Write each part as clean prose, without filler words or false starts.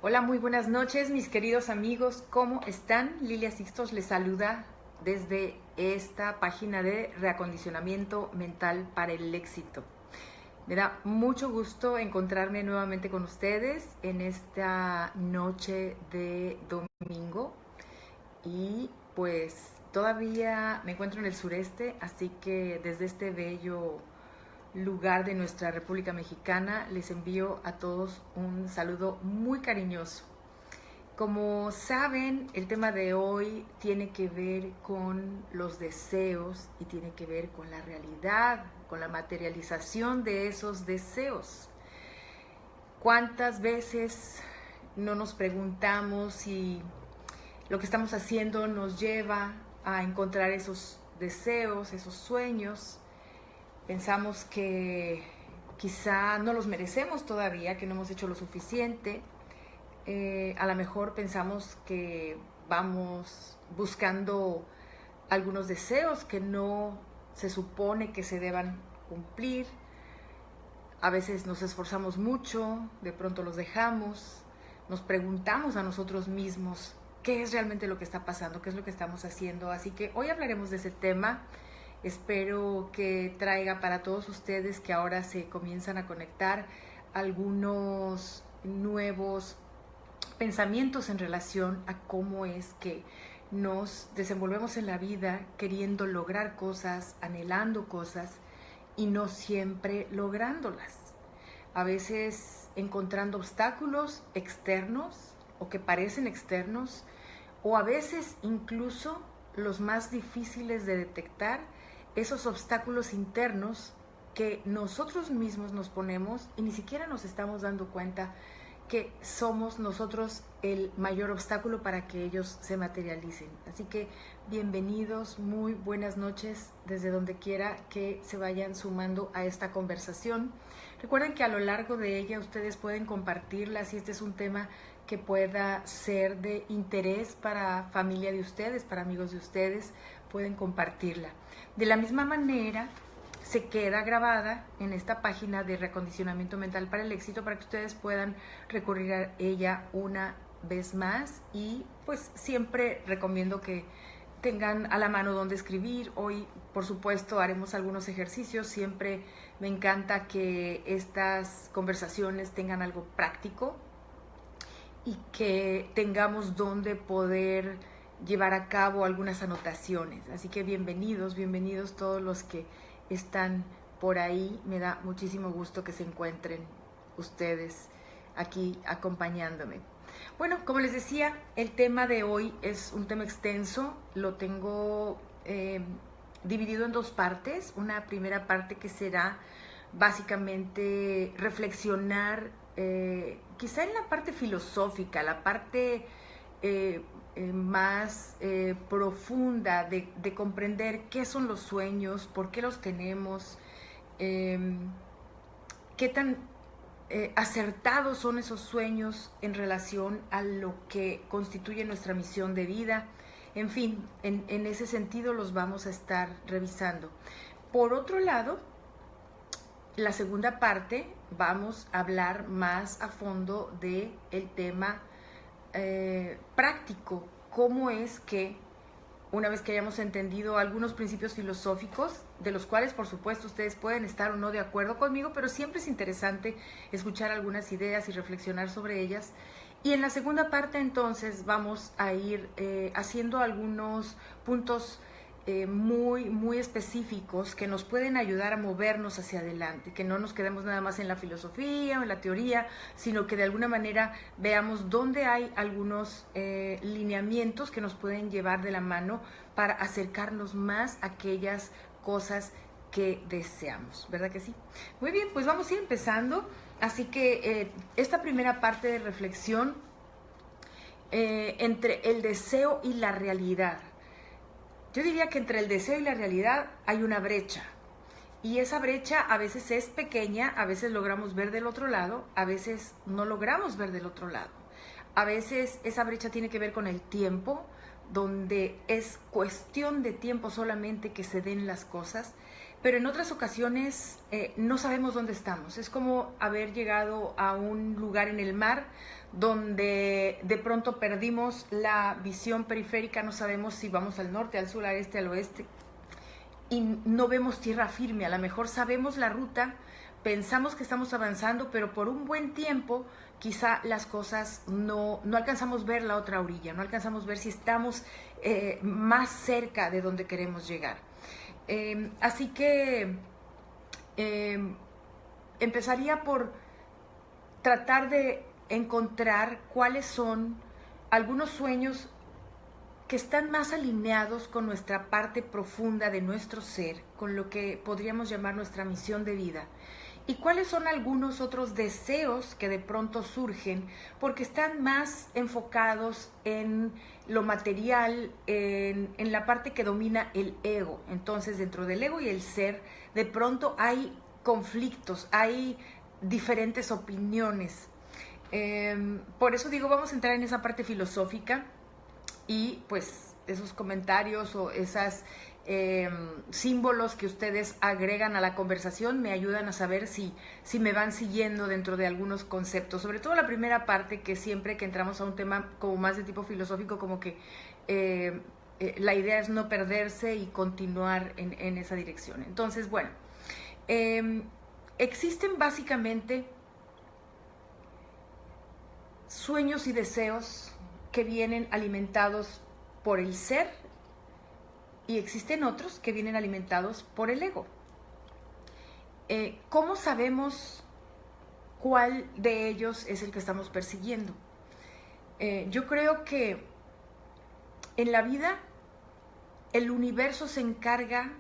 Hola, muy buenas noches, mis queridos amigos. ¿Cómo están? Lilia Sixtos les saluda desde esta página de reacondicionamiento mental para el éxito. Me da mucho gusto encontrarme nuevamente con ustedes en esta noche de domingo. Y pues todavía me encuentro en el sureste, así que desde este bello lugar de nuestra República Mexicana les envío a todos un saludo muy cariñoso. Como saben, el tema de hoy tiene que ver con los deseos y tiene que ver con la realidad, con la materialización de esos deseos. ¿Cuántas veces no nos preguntamos si lo que estamos haciendo nos lleva a encontrar esos deseos, esos sueños? Pensamos que quizá no los merecemos todavía, que no hemos hecho lo suficiente. A lo mejor pensamos que vamos buscando algunos deseos que no se supone que se deban cumplir. A veces nos esforzamos mucho, de pronto los dejamos, nos preguntamos a nosotros mismos qué es realmente lo que está pasando, qué es lo que estamos haciendo. Así que hoy hablaremos de ese tema. Espero que traiga para todos ustedes que ahora se comienzan a conectar algunos nuevos pensamientos en relación a cómo es que nos desenvolvemos en la vida queriendo lograr cosas, anhelando cosas y no siempre lográndolas. A veces encontrando obstáculos externos o que parecen externos, o a veces incluso los más difíciles de detectar, esos obstáculos internos que nosotros mismos nos ponemos y ni siquiera nos estamos dando cuenta que somos nosotros el mayor obstáculo para que ellos se materialicen. Así que bienvenidos, muy buenas noches desde donde quiera que se vayan sumando a esta conversación. Recuerden que a lo largo de ella ustedes pueden compartirla si este es un tema que pueda ser de interés para familia de ustedes, para amigos de ustedes, pueden compartirla. De la misma manera, se queda grabada en esta página de reacondicionamiento mental para el éxito para que ustedes puedan recurrir a ella una vez más, y pues siempre recomiendo que tengan a la mano donde escribir. Hoy, por supuesto, haremos algunos ejercicios. Siempre me encanta que estas conversaciones tengan algo práctico y que tengamos donde poder llevar a cabo algunas anotaciones. Así que bienvenidos todos los que están por ahí. Me da muchísimo gusto que se encuentren ustedes aquí acompañándome. Bueno, como les decía, el tema de hoy es un tema extenso. Lo tengo dividido en dos partes. Una primera parte que será básicamente reflexionar quizá en la parte filosófica, la parte más profunda de comprender qué son los sueños, por qué los tenemos, qué tan acertados son esos sueños en relación a lo que constituye nuestra misión de vida. En fin, en ese sentido los vamos a estar revisando. Por otro lado, la segunda parte vamos a hablar más a fondo del tema práctico, cómo es que una vez que hayamos entendido algunos principios filosóficos, de los cuales por supuesto ustedes pueden estar o no de acuerdo conmigo, pero siempre es interesante escuchar algunas ideas y reflexionar sobre ellas. Y en la segunda parte entonces vamos a ir haciendo algunos puntos muy específicos que nos pueden ayudar a movernos hacia adelante, que no nos quedemos nada más en la filosofía o en la teoría, sino que de alguna manera veamos dónde hay algunos lineamientos que nos pueden llevar de la mano para acercarnos más a aquellas cosas que deseamos, ¿verdad que sí? Muy bien, pues vamos a ir empezando. Así que esta primera parte de reflexión entre el deseo y la realidad. Yo diría que entre el deseo y la realidad hay una brecha, y esa brecha a veces es pequeña, a veces logramos ver del otro lado, a veces no logramos ver del otro lado. A veces esa brecha tiene que ver con el tiempo, donde es cuestión de tiempo solamente que se den las cosas, pero en otras ocasiones no sabemos dónde estamos. Es como haber llegado a un lugar en el mar donde de pronto perdimos la visión periférica, no sabemos si vamos al norte, al sur, al este, al oeste, y no vemos tierra firme. A lo mejor sabemos la ruta, pensamos que estamos avanzando, pero por un buen tiempo quizá las cosas no alcanzamos a ver la otra orilla, no alcanzamos a ver si estamos más cerca de donde queremos llegar. Así que empezaría por tratar de encontrar cuáles son algunos sueños que están más alineados con nuestra parte profunda de nuestro ser, con lo que podríamos llamar nuestra misión de vida. ¿Y cuáles son algunos otros deseos que de pronto surgen porque están más enfocados en lo material, en la parte que domina el ego? Entonces, dentro del ego y el ser, de pronto hay conflictos, hay diferentes opiniones. Por eso digo, vamos a entrar en esa parte filosófica y pues esos comentarios o esas símbolos que ustedes agregan a la conversación me ayudan a saber si me van siguiendo dentro de algunos conceptos, sobre todo la primera parte, que siempre que entramos a un tema como más de tipo filosófico, como que la idea es no perderse y continuar en esa dirección. Entonces, bueno, existen básicamente sueños y deseos que vienen alimentados por el ser, y existen otros que vienen alimentados por el ego. ¿Cómo sabemos cuál de ellos es el que estamos persiguiendo? Yo creo que en la vida el universo se encarga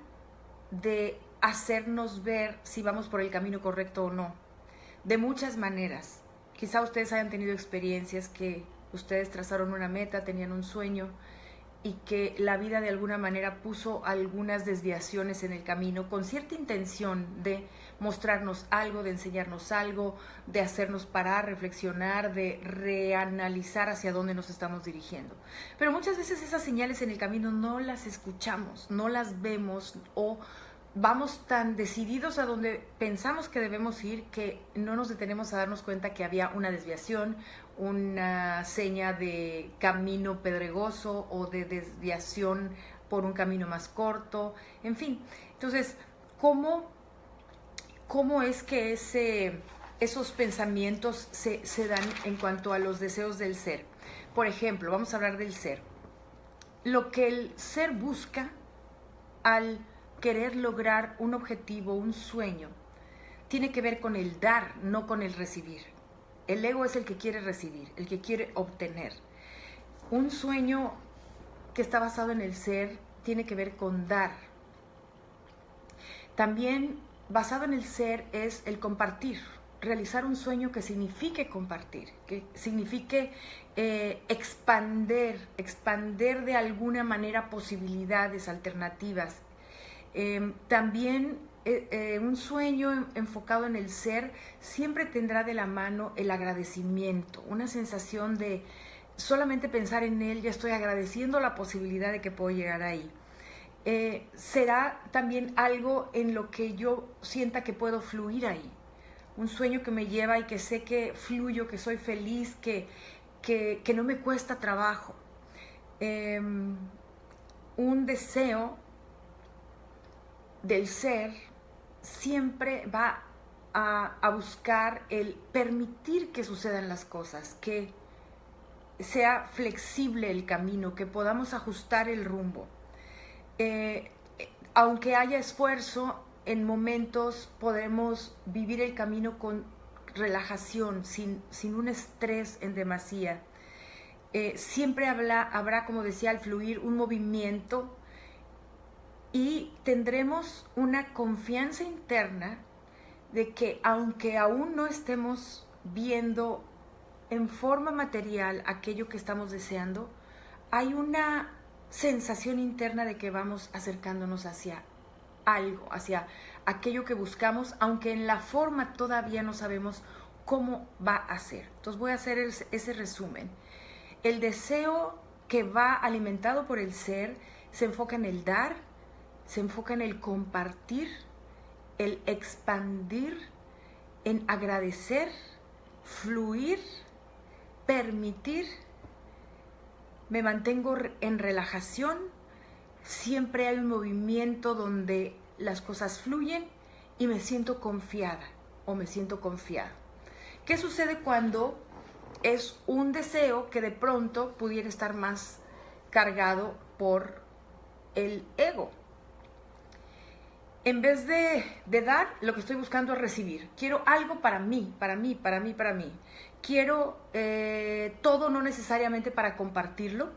de hacernos ver si vamos por el camino correcto o no, de muchas maneras. Quizá ustedes hayan tenido experiencias que ustedes trazaron una meta, tenían un sueño, y que la vida de alguna manera puso algunas desviaciones en el camino con cierta intención de mostrarnos algo, de enseñarnos algo, de hacernos parar, reflexionar, de reanalizar hacia dónde nos estamos dirigiendo. Pero muchas veces esas señales en el camino no las escuchamos, no las vemos, o vamos tan decididos a donde pensamos que debemos ir que no nos detenemos a darnos cuenta que había una desviación, una seña de camino pedregoso o de desviación por un camino más corto, en fin. Entonces, ¿cómo es que esos pensamientos se dan en cuanto a los deseos del ser? Por ejemplo, vamos a hablar del ser. Lo que el ser busca al querer lograr un objetivo, un sueño, tiene que ver con el dar, no con el recibir. El ego es el que quiere recibir, el que quiere obtener. Un sueño que está basado en el ser tiene que ver con dar. También basado en el ser es el compartir, realizar un sueño que signifique compartir, que signifique expander de alguna manera posibilidades, alternativas. También un sueño enfocado en el ser siempre tendrá de la mano el agradecimiento, una sensación de solamente pensar en él, ya estoy agradeciendo la posibilidad de que puedo llegar ahí. Será también algo en lo que yo sienta que puedo fluir ahí, un sueño que me lleva y que sé que fluyo, que soy feliz, que no me cuesta trabajo. Un deseo del ser siempre va a buscar el permitir que sucedan las cosas, que sea flexible el camino, que podamos ajustar el rumbo. Aunque haya esfuerzo, en momentos podremos vivir el camino con relajación, sin un estrés en demasía. Siempre habrá, como decía, al fluir un movimiento, y tendremos una confianza interna de que aunque aún no estemos viendo en forma material aquello que estamos deseando, hay una sensación interna de que vamos acercándonos hacia algo, hacia aquello que buscamos, aunque en la forma todavía no sabemos cómo va a ser. Entonces voy a hacer ese resumen. El deseo que va alimentado por el ser se enfoca en el dar, se enfoca en el compartir el expandir, en agradecer, fluir, permitir. Me mantengo en relajación, siempre hay un movimiento donde las cosas fluyen y me siento confiada o me siento confiado. ¿Qué sucede cuando es un deseo que de pronto pudiera estar más cargado por el ego? En vez de dar, lo que estoy buscando es recibir. Quiero algo para mí. Quiero todo, no necesariamente para compartirlo.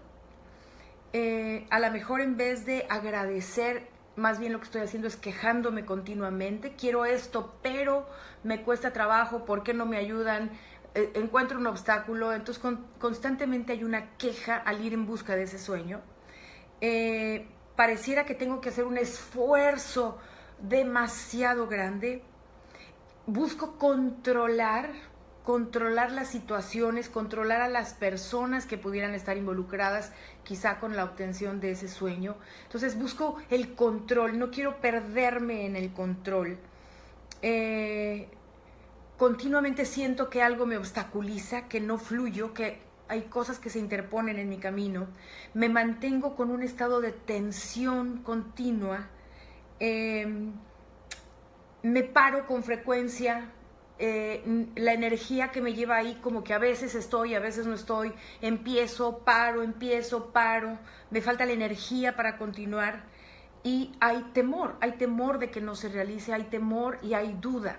A lo mejor en vez de agradecer, más bien lo que estoy haciendo es quejándome continuamente. Quiero esto, pero me cuesta trabajo, ¿por qué no me ayudan? Encuentro un obstáculo, entonces constantemente hay una queja al ir en busca de ese sueño. Pareciera que tengo que hacer un esfuerzo demasiado grande. Busco controlar las situaciones, controlar a las personas que pudieran estar involucradas quizá con la obtención de ese sueño. Entonces busco el control, no quiero perderme en el control. Continuamente siento que algo me obstaculiza, que no fluyo, que hay cosas que se interponen en mi camino. Me mantengo con un estado de tensión continua. Me paro con frecuencia. La energía que me lleva ahí, como que a veces estoy, a veces no estoy, empiezo, paro, me falta la energía para continuar y hay temor de que no se realice, hay temor y hay duda.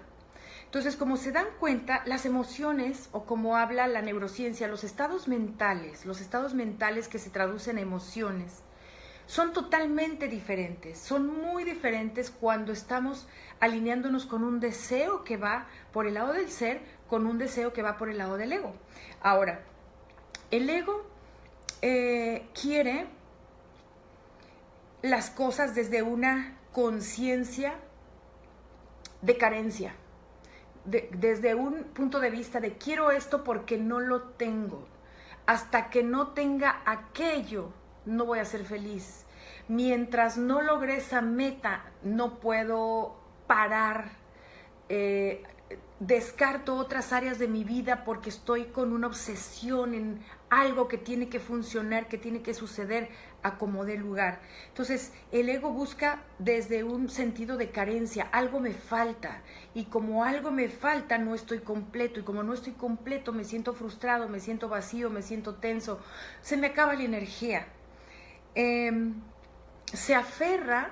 Entonces, como se dan cuenta, las emociones, o como habla la neurociencia, los estados mentales que se traducen en emociones, son totalmente diferentes, son muy diferentes cuando estamos alineándonos con un deseo que va por el lado del ser, con un deseo que va por el lado del ego. Ahora, el ego quiere las cosas desde una conciencia de carencia, desde un punto de vista de quiero esto porque no lo tengo. Hasta que no tenga aquello, no voy a ser feliz. Mientras no logre esa meta, no puedo parar. Descarto otras áreas de mi vida porque estoy con una obsesión en algo que tiene que funcionar, que tiene que suceder a como dé lugar. Entonces, el ego busca desde un sentido de carencia, algo me falta, y como algo me falta, no estoy completo, y como no estoy completo, me siento frustrado, me siento vacío, me siento tenso, se me acaba la energía. Se aferra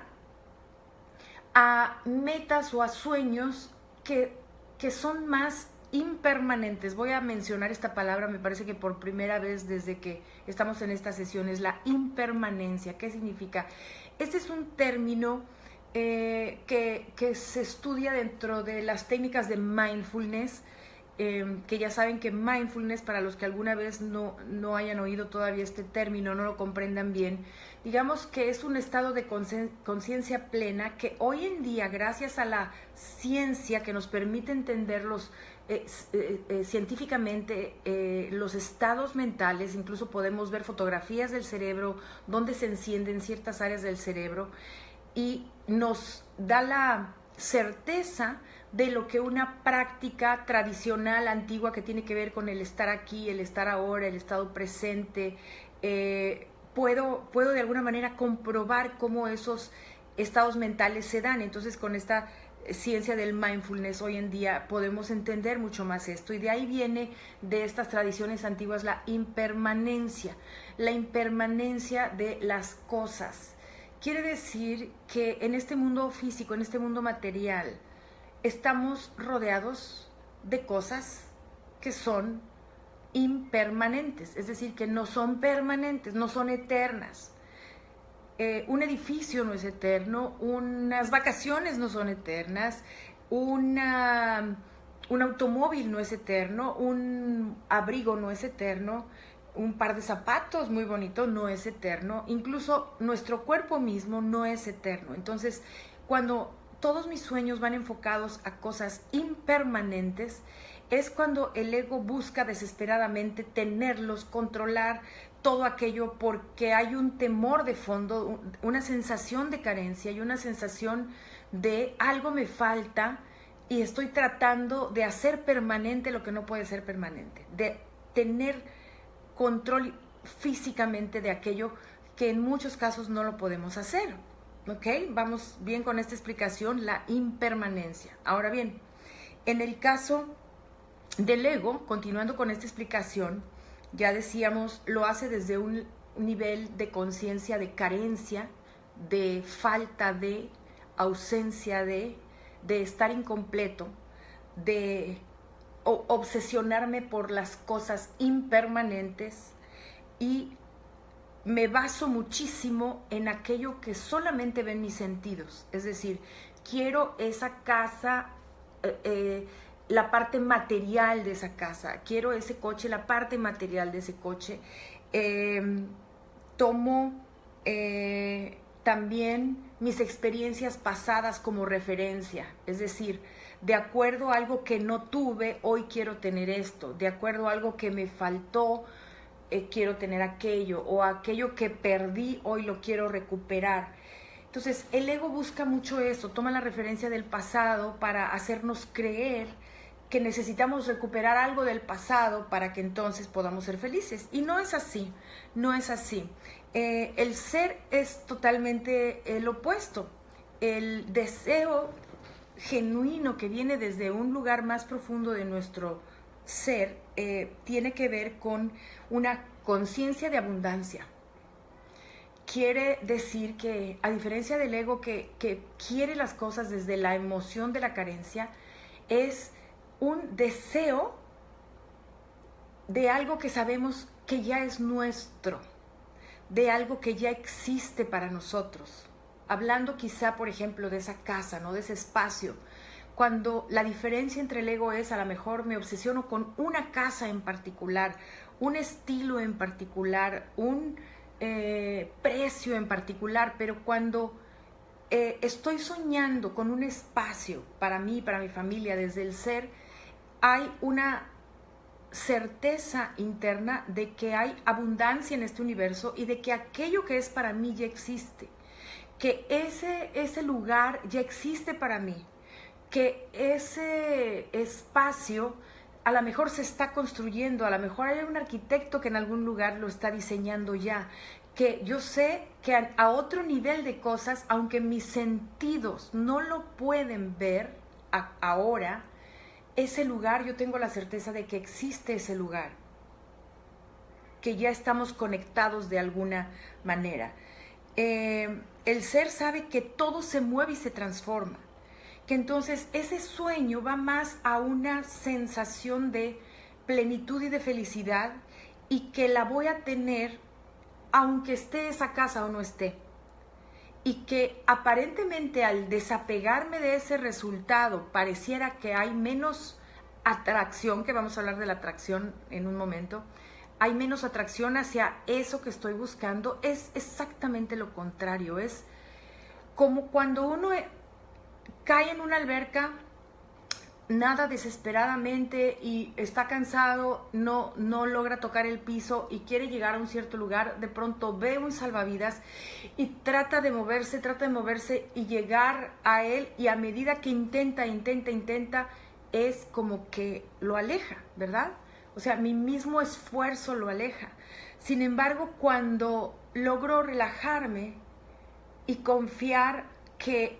a metas o a sueños que son más impermanentes. Voy a mencionar esta palabra, me parece que por primera vez desde que estamos en esta sesión, es la impermanencia. ¿Qué significa? Este es un término que se estudia dentro de las técnicas de mindfulness, que ya saben que mindfulness, para los que alguna vez no hayan oído todavía este término, no lo comprendan bien, digamos que es un estado de conciencia plena que hoy en día, gracias a la ciencia que nos permite entenderlos científicamente, los estados mentales, incluso podemos ver fotografías del cerebro donde se encienden ciertas áreas del cerebro, y nos da la certeza de lo que una práctica tradicional, antigua, que tiene que ver con el estar aquí, el estar ahora, el estado presente, puedo de alguna manera comprobar cómo esos estados mentales se dan. Entonces, con esta ciencia del mindfulness hoy en día podemos entender mucho más esto, y de ahí viene, de estas tradiciones antiguas, la impermanencia de las cosas. Quiere decir que en este mundo físico, en este mundo material, estamos rodeados de cosas que son impermanentes, es decir, que no son permanentes, no son eternas. Un edificio no es eterno, unas vacaciones no son eternas, un automóvil no es eterno, un abrigo no es eterno, un par de zapatos muy bonito no es eterno, incluso nuestro cuerpo mismo no es eterno. Entonces, cuando todos mis sueños van enfocados a cosas impermanentes, es cuando el ego busca desesperadamente tenerlos, controlar todo aquello porque hay un temor de fondo, una sensación de carencia y una sensación de algo me falta y estoy tratando de hacer permanente lo que no puede ser permanente, de tener control físicamente de aquello que en muchos casos no lo podemos hacer. ¿Ok? Vamos bien con esta explicación, la impermanencia. Ahora bien, en el caso del ego, continuando con esta explicación, ya decíamos, lo hace desde un nivel de conciencia de carencia, de falta de, ausencia de estar incompleto, de obsesionarme por las cosas impermanentes, y me baso muchísimo en aquello que solamente ven mis sentidos. Es decir, quiero esa casa, la parte material de esa casa, quiero ese coche, la parte material de ese coche. Tomo también mis experiencias pasadas como referencia, es decir, de acuerdo a algo que no tuve, hoy quiero tener esto, de acuerdo a algo que me faltó, quiero tener aquello, o aquello que perdí, hoy lo quiero recuperar. Entonces, el ego busca mucho eso, toma la referencia del pasado para hacernos creer que necesitamos recuperar algo del pasado para que entonces podamos ser felices. Y no es así, no es así. El ser es totalmente el opuesto. El deseo genuino que viene desde un lugar más profundo de nuestro ser tiene que ver con una conciencia de abundancia. Quiere decir que, a diferencia del ego que quiere las cosas desde la emoción de la carencia, es un deseo de algo que sabemos que ya es nuestro, de algo que ya existe para nosotros. Hablando quizá, por ejemplo, de esa casa, ¿no? De ese espacio. Cuando la diferencia entre el ego es, a lo mejor me obsesiono con una casa en particular, un estilo en particular, un precio en particular, pero cuando estoy soñando con un espacio para mí, para mi familia, desde el ser, hay una certeza interna de que hay abundancia en este universo y de que aquello que es para mí ya existe, que ese lugar ya existe para mí, que ese espacio a lo mejor se está construyendo, a lo mejor hay un arquitecto que en algún lugar lo está diseñando ya, que yo sé que a otro nivel de cosas, aunque mis sentidos no lo pueden ver ahora, ese lugar, yo tengo la certeza de que existe ese lugar, que ya estamos conectados de alguna manera. El ser sabe que todo se mueve y se transforma, que entonces ese sueño va más a una sensación de plenitud y de felicidad, y que la voy a tener aunque esté esa casa o no esté. Y que aparentemente al desapegarme de ese resultado pareciera que hay menos atracción, que vamos a hablar de la atracción en un momento, hay menos atracción hacia eso que estoy buscando, es exactamente lo contrario. Es como cuando uno cae en una alberca, nada desesperadamente y está cansado, no logra tocar el piso y quiere llegar a un cierto lugar, de pronto ve un salvavidas y trata de moverse y llegar a él, y a medida que intenta, es como que lo aleja, ¿verdad? O sea, mi mismo esfuerzo lo aleja. Sin embargo, cuando logro relajarme y confiar que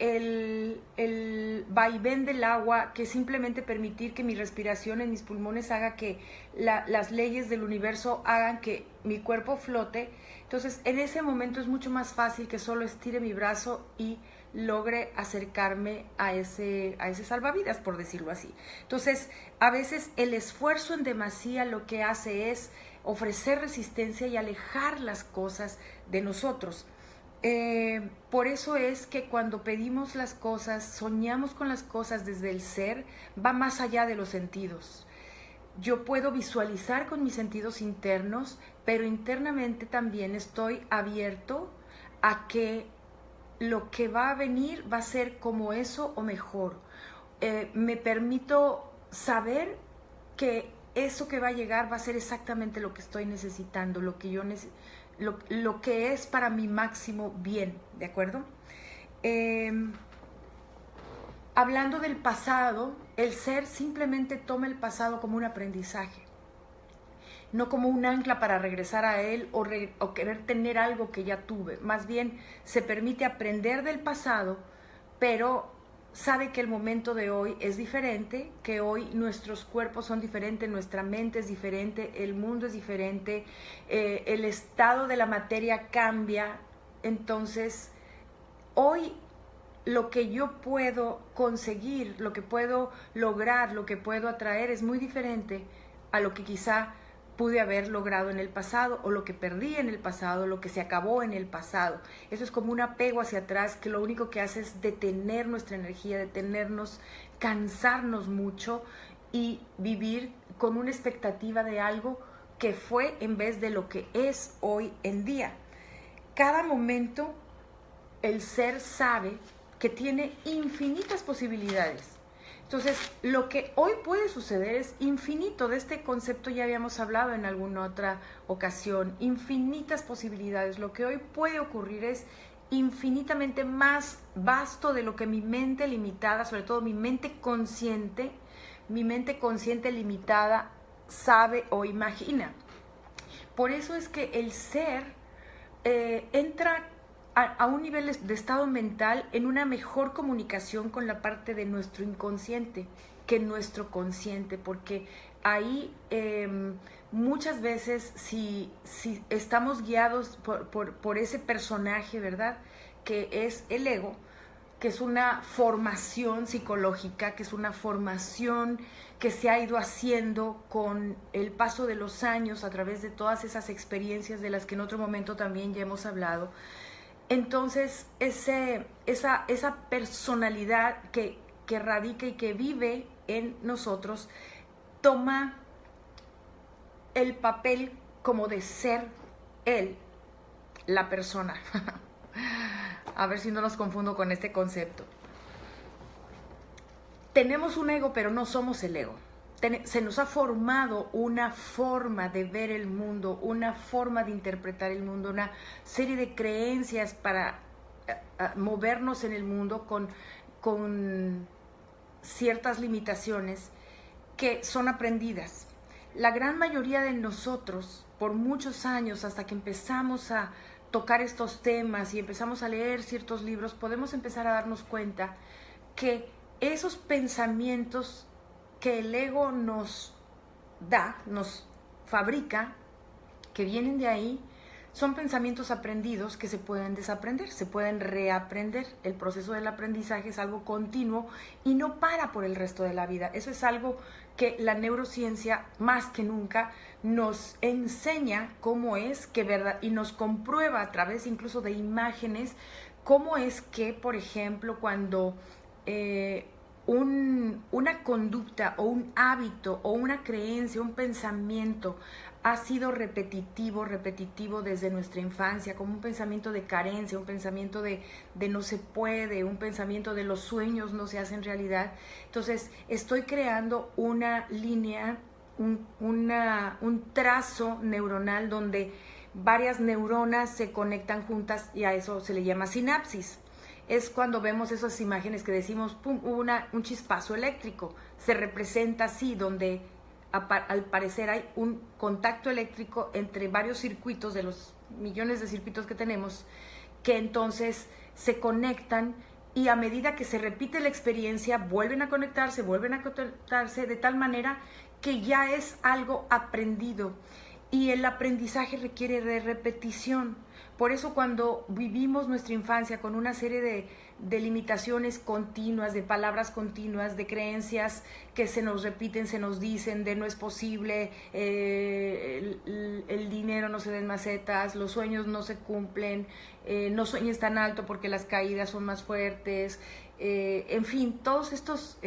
el vaivén del agua, que simplemente permitir que mi respiración en mis pulmones haga que las leyes del universo hagan que mi cuerpo flote, entonces en ese momento es mucho más fácil que solo estire mi brazo y logre acercarme a ese salvavidas, por decirlo así. Entonces, a veces el esfuerzo en demasía lo que hace es ofrecer resistencia y alejar las cosas de nosotros. Por eso es que cuando pedimos las cosas, soñamos con las cosas desde el ser, va más allá de los sentidos. Yo puedo visualizar con mis sentidos internos, pero internamente también estoy abierto a que lo que va a venir va a ser como eso o mejor. Me permito saber que eso que va a llegar va a ser exactamente lo que estoy necesitando, lo que lo que es para mi máximo bien, ¿de acuerdo? Hablando del pasado, el ser simplemente toma el pasado como un aprendizaje, no como un ancla para regresar a él o querer tener algo que ya tuve. Más bien se permite aprender del pasado, pero sabe que el momento de hoy es diferente, que hoy nuestros cuerpos son diferentes, nuestra mente es diferente, el mundo es diferente, el estado de la materia cambia. Entonces, hoy lo que yo puedo conseguir, lo que puedo lograr, lo que puedo atraer es muy diferente a lo que quizá pude haber logrado en el pasado, o lo que perdí en el pasado, lo que se acabó en el pasado. Eso es como un apego hacia atrás que lo único que hace es detener nuestra energía, detenernos, cansarnos mucho y vivir con una expectativa de algo que fue en vez de lo que es hoy en día. Cada momento el ser sabe que tiene infinitas posibilidades. Entonces, lo que hoy puede suceder es infinito. De este concepto ya habíamos hablado en alguna otra ocasión. Infinitas posibilidades. Lo que hoy puede ocurrir es infinitamente más vasto de lo que mi mente limitada, sobre todo mi mente consciente limitada, sabe o imagina. Por eso es que el ser entra a un nivel de estado mental en una mejor comunicación con la parte de nuestro inconsciente que nuestro consciente, porque ahí muchas veces si estamos guiados por ese personaje, ¿verdad?, que es el ego, que es una formación psicológica, que es una formación que se ha ido haciendo con el paso de los años a través de todas esas experiencias de las que en otro momento también ya hemos hablado. Entonces, esa personalidad que radica y que vive en nosotros toma el papel como de ser él, la persona. A ver si no los confundo con este concepto. Tenemos un ego, pero no somos el ego. Se nos ha formado una forma de ver el mundo, una forma de interpretar el mundo, una serie de creencias para movernos en el mundo con ciertas limitaciones que son aprendidas. La gran mayoría de nosotros, por muchos años, hasta que empezamos a tocar estos temas y empezamos a leer ciertos libros, podemos empezar a darnos cuenta que esos pensamientos que el ego nos da, nos fabrica, que vienen de ahí, son pensamientos aprendidos que se pueden desaprender, se pueden reaprender. El proceso del aprendizaje es algo continuo y no para por el resto de la vida. Eso es algo que la neurociencia más que nunca nos enseña cómo es que, ¿verdad?, y nos comprueba a través incluso de imágenes cómo es que, por ejemplo, cuando una conducta o un hábito o una creencia, un pensamiento ha sido repetitivo desde nuestra infancia, como un pensamiento de carencia, un pensamiento de no se puede, un pensamiento de los sueños no se hacen realidad. Entonces estoy creando una línea, un trazo neuronal donde varias neuronas se conectan juntas y a eso se le llama sinapsis. Es cuando vemos esas imágenes que decimos, pum, hubo un chispazo eléctrico. Se representa así, donde al parecer hay un contacto eléctrico entre varios circuitos, de los millones de circuitos que tenemos, que entonces se conectan y a medida que se repite la experiencia, vuelven a conectarse de tal manera que ya es algo aprendido. Y el aprendizaje requiere de repetición. Por eso cuando vivimos nuestra infancia con una serie de limitaciones continuas, de palabras continuas, de creencias que se nos repiten, se nos dicen, de no es posible, el dinero no se da en macetas, los sueños no se cumplen, no sueñes tan alto porque las caídas son más fuertes, en fin, todos estos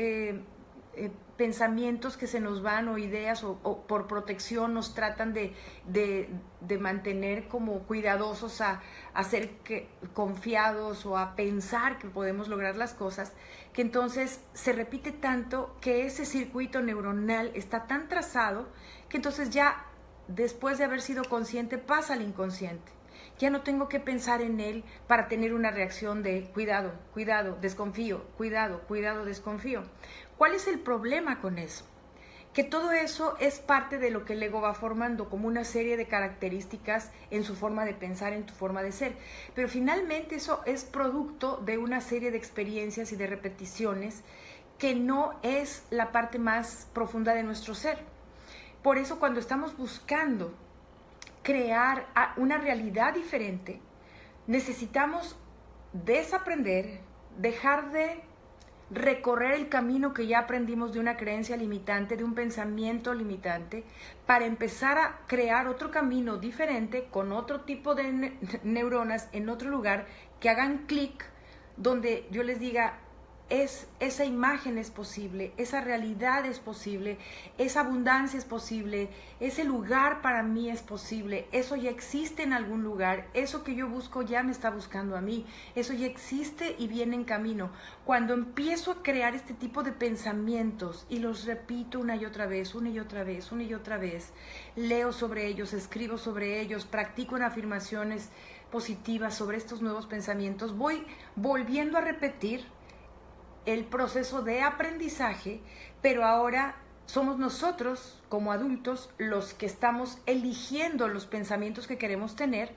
pensamientos que se nos van o ideas o por protección nos tratan de mantener como cuidadosos a ser confiados o a pensar que podemos lograr las cosas, que entonces se repite tanto que ese circuito neuronal está tan trazado que entonces ya después de haber sido consciente pasa al inconsciente. Ya no tengo que pensar en él para tener una reacción de cuidado, cuidado, desconfío, cuidado, cuidado, desconfío. ¿Cuál es el problema con eso? Que todo eso es parte de lo que el ego va formando como una serie de características en su forma de pensar, en tu forma de ser. Pero finalmente eso es producto de una serie de experiencias y de repeticiones que no es la parte más profunda de nuestro ser. Por eso cuando estamos buscando crear una realidad diferente, necesitamos desaprender, dejar de recorrer el camino que ya aprendimos de una creencia limitante, de un pensamiento limitante, para empezar a crear otro camino diferente con otro tipo de neuronas en otro lugar que hagan clic, donde yo les diga, esa imagen es posible, esa realidad es posible, esa abundancia es posible, ese lugar para mí es posible, eso ya existe en algún lugar, eso que yo busco ya me está buscando a mí, eso ya existe y viene en camino. Cuando empiezo a crear este tipo de pensamientos y los repito una y otra vez, una y otra vez, una y otra vez, leo sobre ellos, escribo sobre ellos, practico en afirmaciones positivas sobre estos nuevos pensamientos, voy volviendo a repetir el proceso de aprendizaje, pero ahora somos nosotros como adultos los que estamos eligiendo los pensamientos que queremos tener,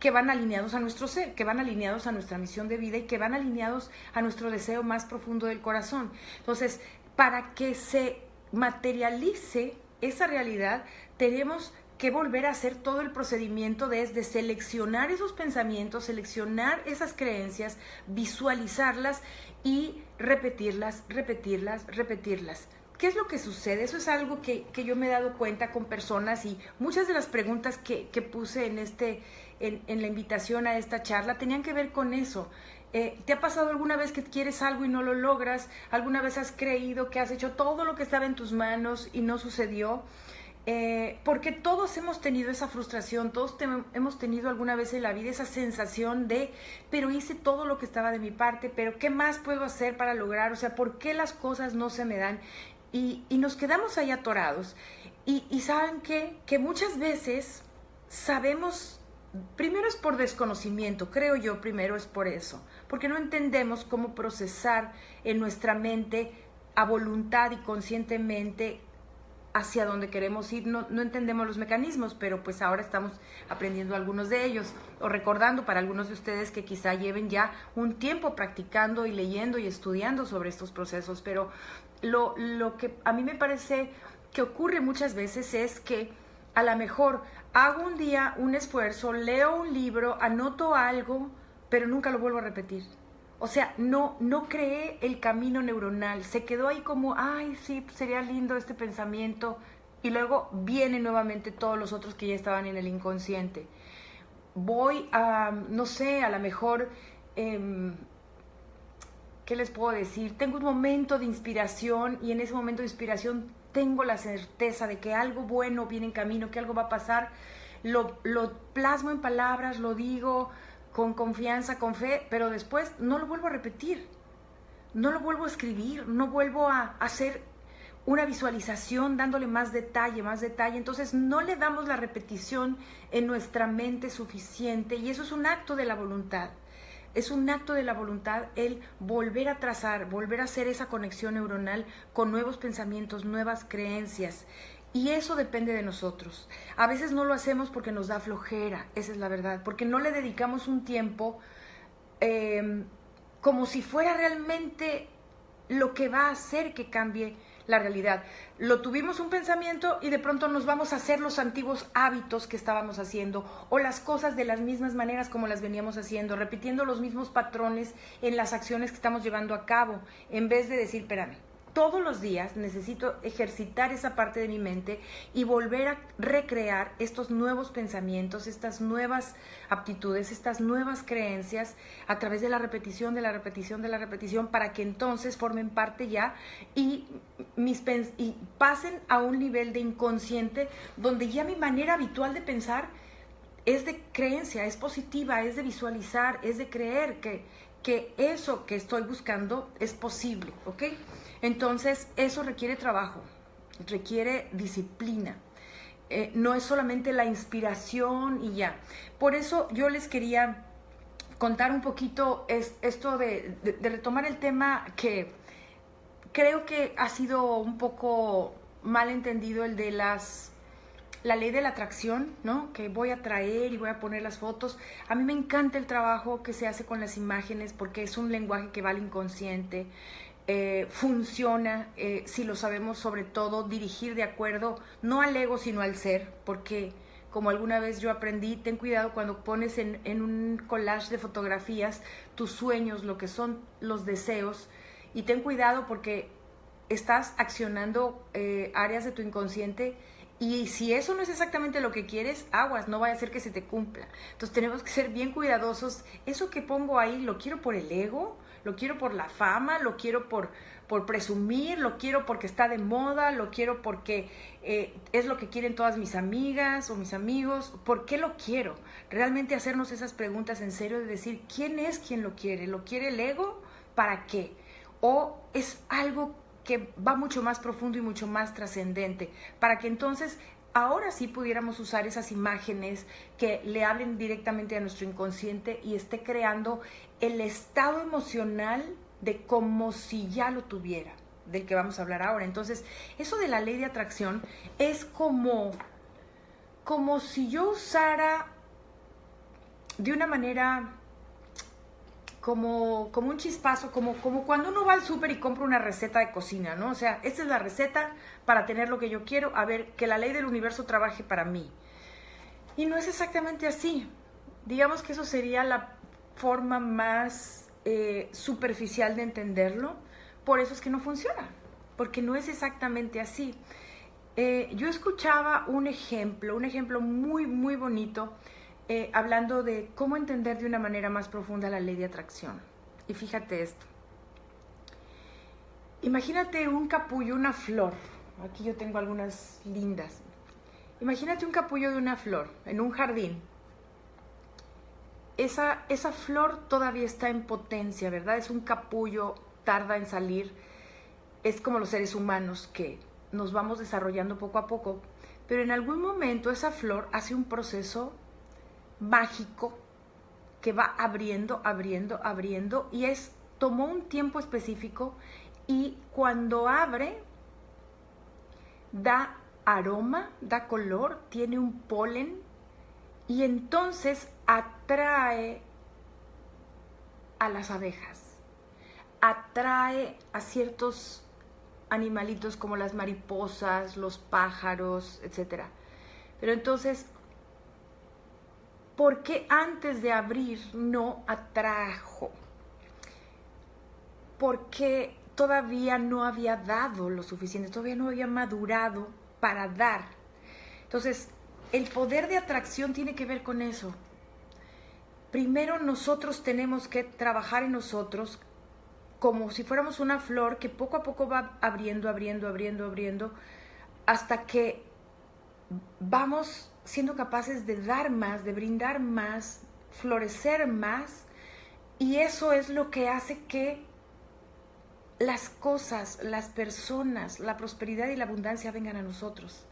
que van alineados a nuestro ser, que van alineados a nuestra misión de vida y que van alineados a nuestro deseo más profundo del corazón. Entonces, para que se materialice esa realidad, tenemos que volver a hacer todo el procedimiento desde seleccionar esos pensamientos, seleccionar esas creencias, visualizarlas y repetirlas, repetirlas, repetirlas. ¿Qué es lo que sucede? Eso es algo que yo me he dado cuenta con personas y muchas de las preguntas que puse en la invitación a esta charla tenían que ver con eso. ¿Te ha pasado alguna vez que quieres algo y no lo logras? ¿Alguna vez has creído que has hecho todo lo que estaba en tus manos y no sucedió? Porque todos hemos tenido esa frustración, todos hemos tenido alguna vez en la vida esa sensación de, pero hice todo lo que estaba de mi parte, pero ¿qué más puedo hacer para lograr? O sea, ¿por qué las cosas no se me dan? Y nos quedamos ahí atorados. Y ¿saben qué? Que muchas veces sabemos, primero es por desconocimiento, creo yo, primero es por eso, porque no entendemos cómo procesar en nuestra mente a voluntad y conscientemente hacia donde queremos ir, no entendemos los mecanismos, pero pues ahora estamos aprendiendo algunos de ellos, o recordando para algunos de ustedes que quizá lleven ya un tiempo practicando y leyendo y estudiando sobre estos procesos, pero lo que a mí me parece que ocurre muchas veces es que a lo mejor hago un día un esfuerzo, leo un libro, anoto algo, pero nunca lo vuelvo a repetir. O sea, no creé el camino neuronal, se quedó ahí como, ay, sí, sería lindo este pensamiento, y luego vienen nuevamente todos los otros que ya estaban en el inconsciente. Voy a, no sé, a lo mejor, ¿qué les puedo decir? Tengo un momento de inspiración y en ese momento de inspiración tengo la certeza de que algo bueno viene en camino, que algo va a pasar, lo plasmo en palabras, lo digo con confianza, con fe, pero después no lo vuelvo a repetir, no lo vuelvo a escribir, no vuelvo a hacer una visualización dándole más detalle, entonces no le damos la repetición en nuestra mente suficiente y eso es un acto de la voluntad. Es un acto de la voluntad el volver a trazar, volver a hacer esa conexión neuronal con nuevos pensamientos, nuevas creencias. Y eso depende de nosotros. A veces no lo hacemos porque nos da flojera, esa es la verdad, porque no le dedicamos un tiempo como si fuera realmente lo que va a hacer que cambie la realidad. Lo tuvimos un pensamiento y de pronto nos vamos a hacer los antiguos hábitos que estábamos haciendo o las cosas de las mismas maneras como las veníamos haciendo, repitiendo los mismos patrones en las acciones que estamos llevando a cabo, en vez de decir, espérame, todos los días necesito ejercitar esa parte de mi mente y volver a recrear estos nuevos pensamientos, estas nuevas aptitudes, estas nuevas creencias a través de la repetición, de la repetición, de la repetición, para que entonces formen parte ya y pasen a un nivel de inconsciente donde ya mi manera habitual de pensar es de creencia, es positiva, es de visualizar, es de creer que eso que estoy buscando es posible, ¿ok? Entonces, eso requiere trabajo, requiere disciplina. No es solamente la inspiración y ya. Por eso yo les quería contar un poquito esto de retomar el tema que creo que ha sido un poco mal entendido, el de la ley de la atracción, ¿no? Que voy a traer y voy a poner las fotos. A mí me encanta el trabajo que se hace con las imágenes porque es un lenguaje que va al inconsciente. Funciona si lo sabemos, sobre todo dirigir de acuerdo no al ego sino al ser, porque como alguna vez yo aprendí, ten cuidado cuando pones en un collage de fotografías tus sueños, lo que son los deseos, y ten cuidado porque estás accionando áreas de tu inconsciente. Y si eso no es exactamente lo que quieres, aguas, no vaya a ser que se te cumpla. Entonces tenemos que ser bien cuidadosos. Eso que pongo ahí, ¿lo quiero por el ego? ¿Lo quiero por la fama? ¿Lo quiero por presumir? ¿Lo quiero porque está de moda? ¿Lo quiero porque es lo que quieren todas mis amigas o mis amigos? ¿Por qué lo quiero? Realmente hacernos esas preguntas en serio de decir, ¿quién es quien lo quiere? ¿Lo quiere el ego? ¿Para qué? ¿O es algo que va mucho más profundo y mucho más trascendente, para que entonces ahora sí pudiéramos usar esas imágenes que le hablen directamente a nuestro inconsciente y esté creando el estado emocional de como si ya lo tuviera, del que vamos a hablar ahora? Entonces, eso de la ley de atracción es como si yo usara de una manera como un chispazo, como cuando uno va al súper y compra una receta de cocina, ¿no? O sea, esta es la receta para tener lo que yo quiero, a ver, que la ley del universo trabaje para mí. Y no es exactamente así. Digamos que eso sería la forma más superficial de entenderlo. Por eso es que no funciona, porque no es exactamente así. Yo escuchaba un ejemplo muy, muy bonito, hablando de cómo entender de una manera más profunda la ley de atracción. Y fíjate esto. Imagínate un capullo, una flor. Aquí yo tengo algunas lindas. Imagínate un capullo de una flor en un jardín. Esa flor todavía está en potencia, ¿verdad? Es un capullo, tarda en salir. Es como los seres humanos que nos vamos desarrollando poco a poco. Pero en algún momento esa flor hace un proceso mágico que va abriendo y tomó un tiempo específico, y cuando abre da aroma, da color, tiene un polen y entonces atrae a las abejas, atrae a ciertos animalitos como las mariposas, los pájaros, etc. Pero entonces, ¿por qué antes de abrir no atrajo? Porque todavía no había dado lo suficiente, todavía no había madurado para dar. Entonces, el poder de atracción tiene que ver con eso. Primero nosotros tenemos que trabajar en nosotros como si fuéramos una flor que poco a poco va abriendo, hasta que vamos siendo capaces de dar más, de brindar más, florecer más, y eso es lo que hace que las cosas, las personas, la prosperidad y la abundancia vengan a nosotros.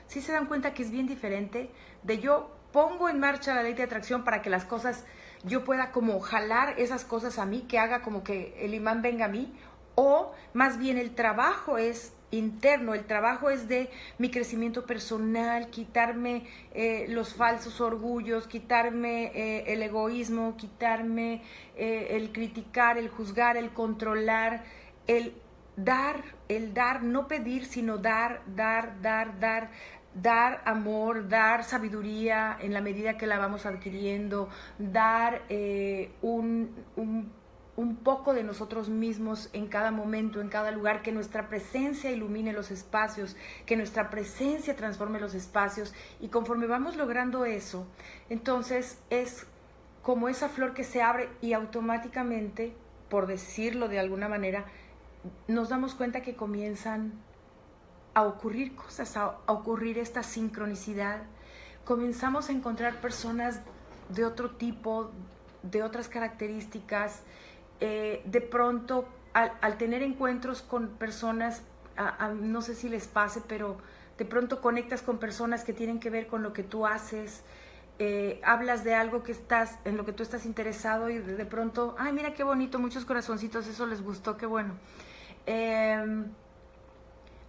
¿Sí se dan cuenta que es bien diferente de yo pongo en marcha la ley de atracción para que las cosas, yo pueda como jalar esas cosas a mí, que haga como que el imán venga a mí? O más bien el trabajo es interno, el trabajo es de mi crecimiento personal, quitarme los falsos orgullos, quitarme el egoísmo, quitarme el criticar, el juzgar, el controlar, el dar, no pedir, sino dar amor, dar sabiduría en la medida que la vamos adquiriendo, dar un un poco de nosotros mismos en cada momento, en cada lugar, que nuestra presencia ilumine los espacios, que nuestra presencia transforme los espacios, y conforme vamos logrando eso, entonces es como esa flor que se abre y automáticamente, por decirlo de alguna manera, nos damos cuenta que comienzan a ocurrir cosas, a ocurrir esta sincronicidad. Comenzamos a encontrar personas de otro tipo, de otras características. De pronto, al tener encuentros con personas, no sé si les pase, pero de pronto conectas con personas que tienen que ver con lo que tú haces, hablas de algo en lo que tú estás interesado, y de pronto, ay, mira qué bonito, muchos corazoncitos, eso les gustó, qué bueno.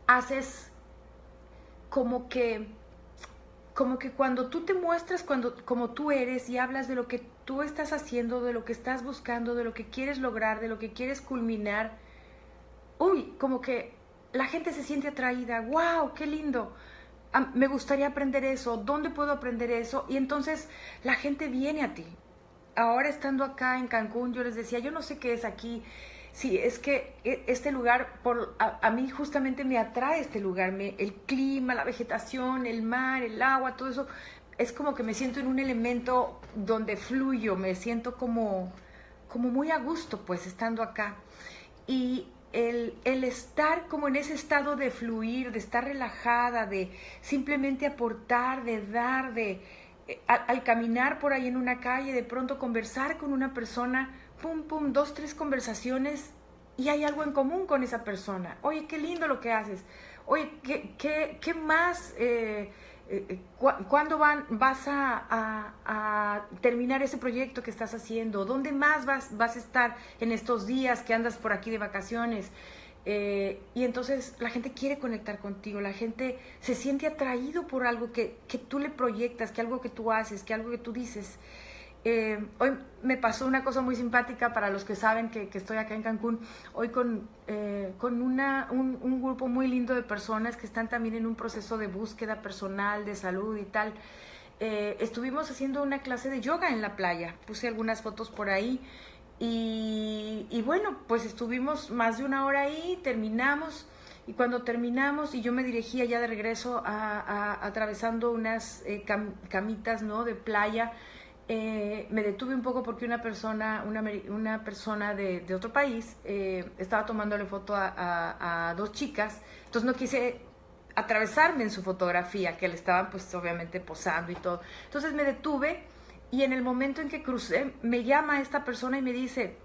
Haces como que cuando tú te muestras como tú eres y hablas de lo que tú estás haciendo, de lo que estás buscando, de lo que quieres lograr, de lo que quieres culminar, como que la gente se siente atraída. ¡Wow! ¡Qué lindo! Me gustaría aprender eso. ¿Dónde puedo aprender eso? Y entonces la gente viene a ti. Ahora, estando acá en Cancún, yo les decía, yo no sé qué es aquí. Sí, es que este lugar, a mí justamente me atrae este lugar, el clima, la vegetación, el mar, el agua, todo eso, es como que me siento en un elemento donde fluyo, me siento como muy a gusto, pues, estando acá. Y el estar como en ese estado de fluir, de estar relajada, de simplemente aportar, de dar, al caminar por ahí en una calle, de pronto conversar con una persona, pum, pum, 2, 3 conversaciones, y hay algo en común con esa persona. Oye, qué lindo lo que haces. Oye, ¿qué más? ¿Cuándo vas a terminar ese proyecto que estás haciendo? ¿Dónde más vas a estar en estos días que andas por aquí de vacaciones? Y entonces la gente quiere conectar contigo, la gente se siente atraído por algo que tú le proyectas, que algo que tú haces, que algo que tú dices. Hoy me pasó una cosa muy simpática, para los que saben que estoy acá en Cancún, hoy con un grupo muy lindo de personas que están también en un proceso de búsqueda personal, de salud y tal. Estuvimos haciendo una clase de yoga en la playa, puse algunas fotos por ahí, y bueno, pues estuvimos más de 1 hora ahí, terminamos, y cuando terminamos y yo me dirigía ya de regreso atravesando unas camitas, ¿no?, de playa, me detuve un poco porque una persona de otro país estaba tomándole foto a 2 chicas, entonces no quise atravesarme en su fotografía, que le estaban pues obviamente posando y todo. Entonces me detuve, y en el momento en que crucé, me llama esta persona y me dice,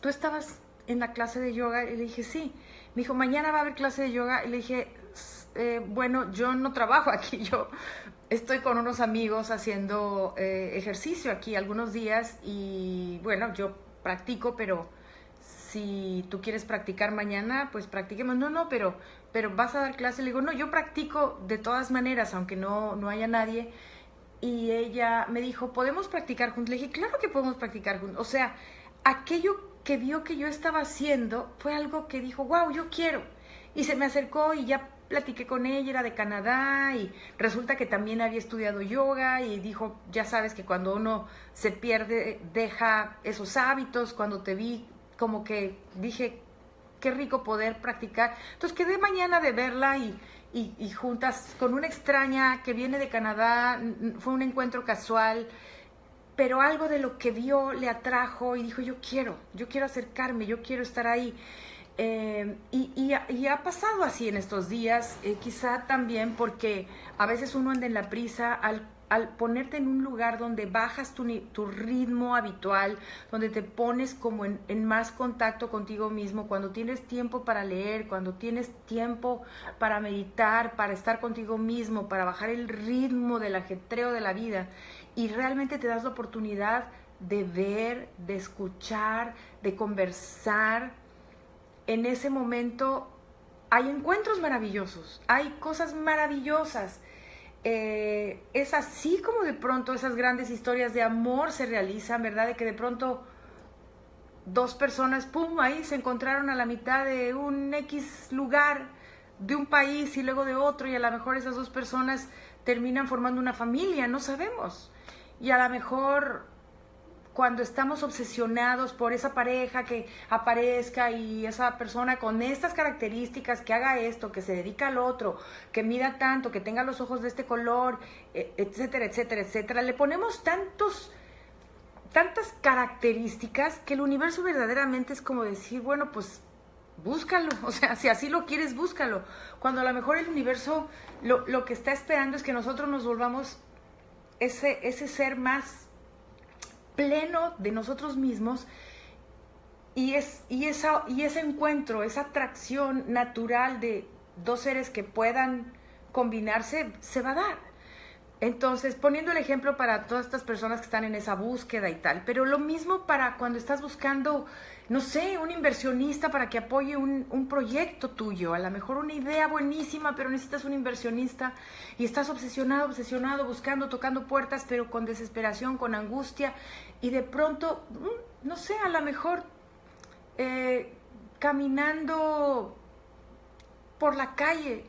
¿tú estabas en la clase de yoga? Y le dije, sí. Me dijo, mañana va a haber clase de yoga. Y le dije, bueno, yo no trabajo aquí, yo estoy con unos amigos haciendo ejercicio aquí algunos días, y bueno, yo practico, pero si tú quieres practicar mañana, pues practiquemos. No, pero vas a dar clase. Le digo, no, yo practico de todas maneras, aunque no haya nadie. Y ella me dijo, ¿podemos practicar juntos? Le dije, claro que podemos practicar juntos. O sea, aquello que vio que yo estaba haciendo fue algo que dijo, wow, yo quiero. Y se me acercó y ya platiqué con ella, era de Canadá, y resulta que también había estudiado yoga, y dijo, ya sabes que cuando uno se pierde, deja esos hábitos. Cuando te vi, como que dije, qué rico poder practicar. Entonces quedé mañana de verla, y juntas con una extraña que viene de Canadá. Fue un encuentro casual, pero algo de lo que vio le atrajo y dijo, yo quiero acercarme, yo quiero estar ahí. Y ha pasado así en estos días, quizá también porque a veces uno anda en la prisa, al ponerte en un lugar donde bajas tu ritmo habitual, donde te pones como en más contacto contigo mismo, cuando tienes tiempo para leer, cuando tienes tiempo para meditar, para estar contigo mismo, para bajar el ritmo del ajetreo de la vida, y realmente te das la oportunidad de ver, de escuchar, de conversar. En ese momento hay encuentros maravillosos, hay cosas maravillosas. Es así como de pronto esas grandes historias de amor se realizan, ¿verdad? De que de pronto 2 personas, pum, ahí se encontraron a la mitad de un X lugar, de un país y luego de otro, y a lo mejor esas 2 personas terminan formando una familia, no sabemos. Y a lo mejor cuando estamos obsesionados por esa pareja que aparezca y esa persona con estas características, que haga esto, que se dedica al otro, que mida tanto, que tenga los ojos de este color, etcétera, etcétera, etcétera, le ponemos tantas características que el universo verdaderamente es como decir, bueno, pues búscalo, o sea, si así lo quieres, búscalo. Cuando a lo mejor el universo lo que está esperando es que nosotros nos volvamos ese ser más pleno de nosotros mismos y ese encuentro, esa atracción natural de dos seres que puedan combinarse, se va a dar. Entonces, poniendo el ejemplo para todas estas personas que están en esa búsqueda y tal, pero lo mismo para cuando estás buscando, no sé, un inversionista para que apoye un proyecto tuyo, a lo mejor una idea buenísima, pero necesitas un inversionista y estás obsesionado, buscando, tocando puertas, pero con desesperación, con angustia, y de pronto, no sé, a lo mejor caminando por la calle,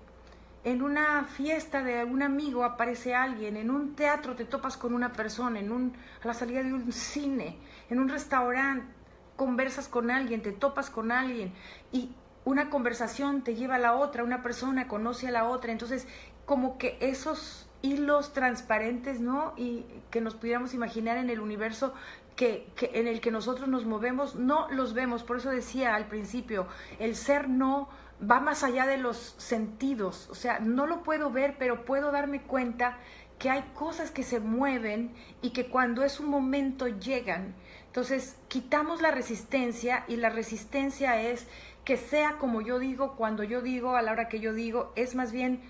en una fiesta de algún amigo aparece alguien, en un teatro te topas con una persona, a la salida de un cine, en un restaurante conversas con alguien, te topas con alguien y una conversación te lleva a la otra, una persona conoce a la otra, entonces como que esos hilos transparentes, ¿no? Y que nos pudiéramos imaginar en el universo que en el que nosotros nos movemos, no los vemos. Por eso decía al principio, el ser no va más allá de los sentidos, o sea, no lo puedo ver, pero puedo darme cuenta que hay cosas que se mueven y que cuando es un momento llegan. Entonces, quitamos la resistencia y la resistencia es que sea como yo digo, cuando yo digo, a la hora que yo digo, es más bien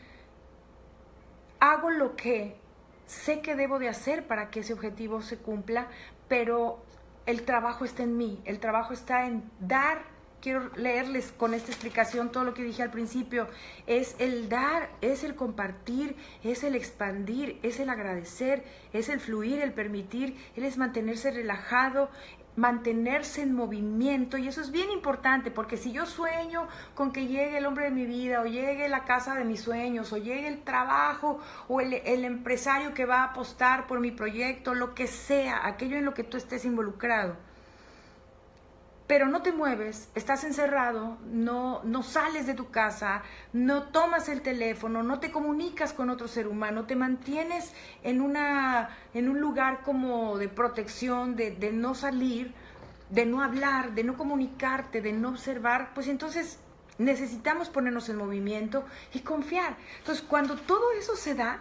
hago lo que sé que debo de hacer para que ese objetivo se cumpla, pero el trabajo está en mí, el trabajo está en dar. Quiero leerles con esta explicación todo lo que dije al principio. Es el dar, es el compartir, es el expandir, es el agradecer, es el fluir, el permitir, es mantenerse relajado, mantenerse en movimiento, y eso es bien importante, porque si yo sueño con que llegue el hombre de mi vida, o llegue la casa de mis sueños, o llegue el trabajo, o el empresario que va a apostar por mi proyecto, lo que sea, aquello en lo que tú estés involucrado, pero no te mueves, estás encerrado, no sales de tu casa, no tomas el teléfono, no te comunicas con otro ser humano, te mantienes en un lugar como de protección, de no salir, de no hablar, de no comunicarte, de no observar, pues entonces necesitamos ponernos en movimiento y confiar. Entonces, cuando todo eso se da,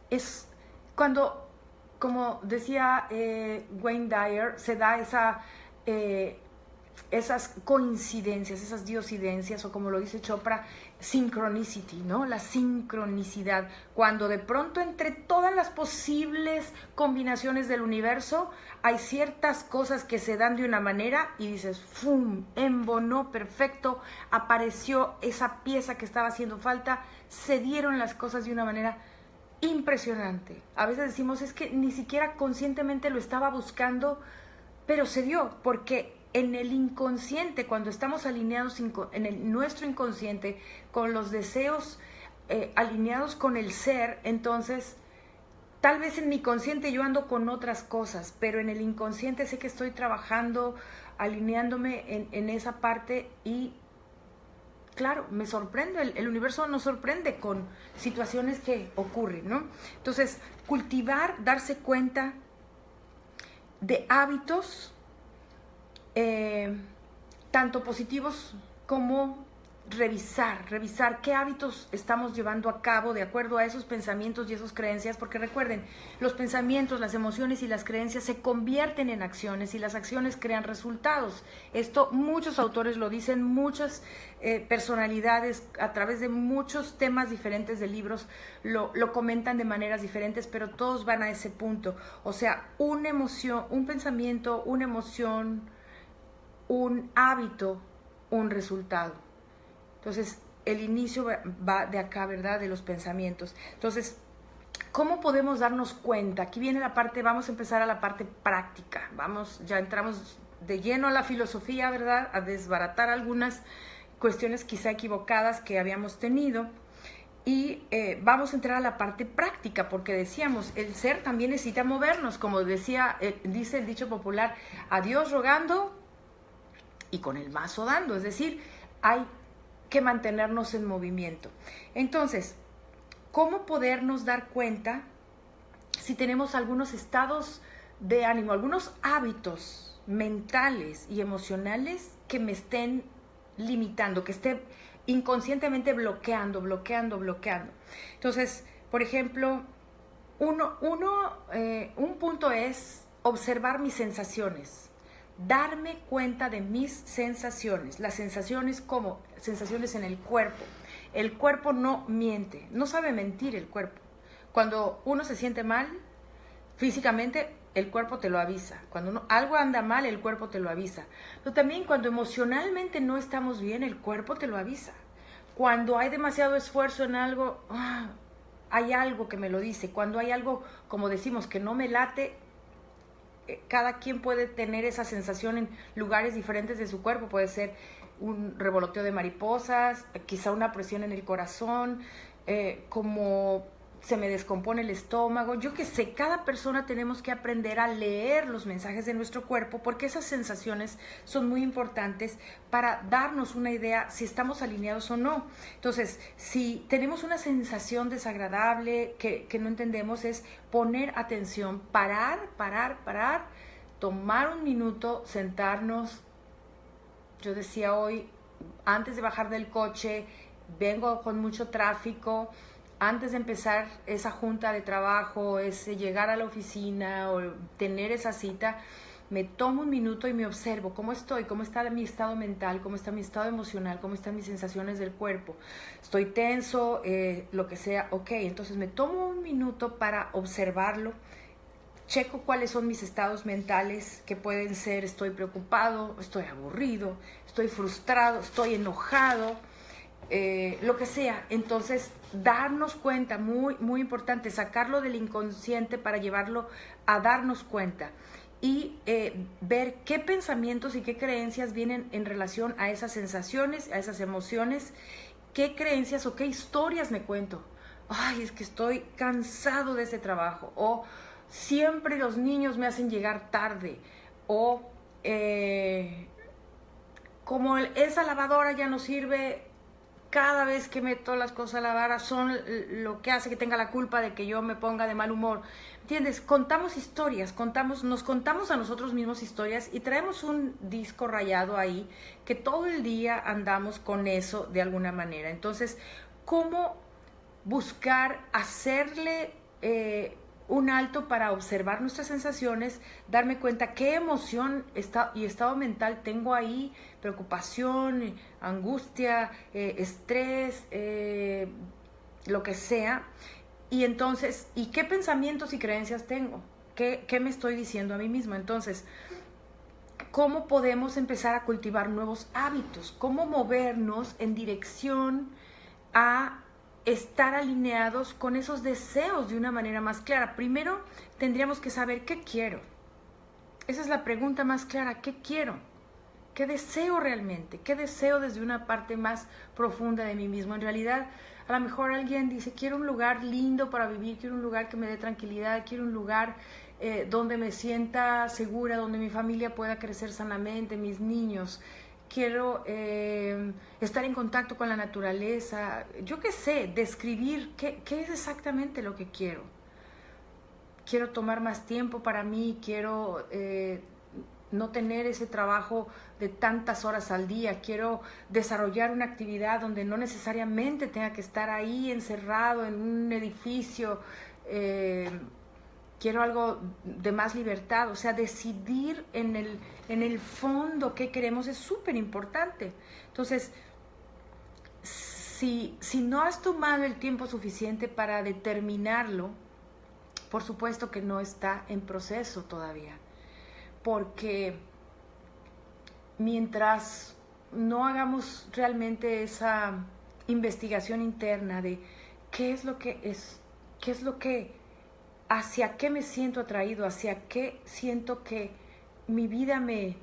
es cuando, como decía Wayne Dyer, se da esas coincidencias, esas diosidencias, o como lo dice Chopra, synchronicity, ¿no? La sincronicidad, cuando de pronto entre todas las posibles combinaciones del universo hay ciertas cosas que se dan de una manera y dices, ¡fum!, embonó perfecto, apareció esa pieza que estaba haciendo falta, se dieron las cosas de una manera impresionante. A veces decimos, es que ni siquiera conscientemente lo estaba buscando, pero se dio, porque en el inconsciente, cuando estamos alineados en nuestro inconsciente, con los deseos alineados con el ser, entonces, tal vez en mi consciente yo ando con otras cosas, pero en el inconsciente sé que estoy trabajando, alineándome en esa parte y, claro, me sorprende, el universo nos sorprende con situaciones que ocurren, ¿no? Entonces, cultivar, darse cuenta de hábitos, tanto positivos como revisar qué hábitos estamos llevando a cabo de acuerdo a esos pensamientos y esas creencias, porque recuerden, los pensamientos, las emociones y las creencias se convierten en acciones y las acciones crean resultados. Esto muchos autores lo dicen, muchas personalidades a través de muchos temas diferentes de libros lo comentan de maneras diferentes, pero todos van a ese punto. O sea, una emoción, un pensamiento, una emoción, un hábito, un resultado. Entonces, el inicio va de acá, ¿verdad? De los pensamientos. Entonces, ¿cómo podemos darnos cuenta? Aquí viene la parte, vamos a empezar a la parte práctica. Ya entramos de lleno a la filosofía, ¿verdad? A desbaratar algunas cuestiones quizá equivocadas que habíamos tenido. Y vamos a entrar a la parte práctica, porque decíamos, el ser también necesita movernos, como decía, dice el dicho popular, a Dios rogando y con el mazo dando, es decir, hay que mantenernos en movimiento. Entonces, ¿cómo podernos dar cuenta si tenemos algunos estados de ánimo, algunos hábitos mentales y emocionales que me estén limitando, que esté inconscientemente bloqueando? Entonces, por ejemplo, un punto es observar mis sensaciones, darme cuenta de mis sensaciones, las sensaciones como sensaciones en el cuerpo. El cuerpo no miente, no sabe mentir el cuerpo. Cuando uno se siente mal, físicamente el cuerpo te lo avisa. Cuando algo anda mal, el cuerpo te lo avisa. Pero también cuando emocionalmente no estamos bien, el cuerpo te lo avisa. Cuando hay demasiado esfuerzo en algo, hay algo que me lo dice. Cuando hay algo, como decimos, que no me late, cada quien puede tener esa sensación en lugares diferentes de su cuerpo. Puede ser un revoloteo de mariposas, quizá una presión en el corazón, como se me descompone el estómago. Yo qué sé, cada persona tenemos que aprender a leer los mensajes de nuestro cuerpo, porque esas sensaciones son muy importantes para darnos una idea si estamos alineados o no. Entonces, si tenemos una sensación desagradable que no entendemos, es poner atención, parar, tomar un minuto, sentarnos. Yo decía hoy, antes de bajar del coche, vengo con mucho tráfico, antes de empezar esa junta de trabajo, ese llegar a la oficina o tener esa cita, me tomo un minuto y me observo cómo estoy, cómo está mi estado mental, cómo está mi estado emocional, cómo están mis sensaciones del cuerpo. Estoy tenso, lo que sea, ok, entonces me tomo un minuto para observarlo. Checo cuáles son mis estados mentales, que pueden ser: estoy preocupado, estoy aburrido, estoy frustrado, estoy enojado, lo que sea. Entonces, darnos cuenta, muy, muy importante, sacarlo del inconsciente para llevarlo a darnos cuenta y ver qué pensamientos y qué creencias vienen en relación a esas sensaciones, a esas emociones, qué creencias o qué historias me cuento. Ay, es que estoy cansado de ese trabajo, o siempre los niños me hacen llegar tarde, o como esa lavadora ya no sirve, cada vez que meto las cosas a lavar son lo que hace que tenga la culpa de que yo me ponga de mal humor. ¿Entiendes? Contamos historias, nos contamos a nosotros mismos historias y traemos un disco rayado ahí que todo el día andamos con eso de alguna manera. Entonces, ¿cómo buscar hacerle un alto para observar nuestras sensaciones, darme cuenta qué emoción y estado mental tengo ahí, preocupación, angustia, estrés, lo que sea, y entonces, ¿y qué pensamientos y creencias tengo? ¿Qué me estoy diciendo a mí misma? Entonces, ¿cómo podemos empezar a cultivar nuevos hábitos? ¿Cómo movernos en dirección a estar alineados con esos deseos de una manera más clara? Primero, tendríamos que saber qué quiero. Esa es la pregunta más clara: ¿qué quiero? ¿Qué deseo realmente? ¿Qué deseo desde una parte más profunda de mí mismo? En realidad, a lo mejor alguien dice: quiero un lugar lindo para vivir, quiero un lugar que me dé tranquilidad, quiero un lugar donde me sienta segura, donde mi familia pueda crecer sanamente, mis niños. Quiero estar en contacto con la naturaleza. Yo qué sé, describir qué es exactamente lo que quiero. Quiero tomar más tiempo para mí, quiero no tener ese trabajo de tantas horas al día, quiero desarrollar una actividad donde no necesariamente tenga que estar ahí encerrado en un edificio. Quiero algo de más libertad. O sea, decidir en el fondo qué queremos es súper importante. Entonces, si no has tomado el tiempo suficiente para determinarlo, por supuesto que no está en proceso todavía. Porque mientras no hagamos realmente esa investigación interna de qué es lo que hacia qué me siento atraído, hacia qué siento que mi vida me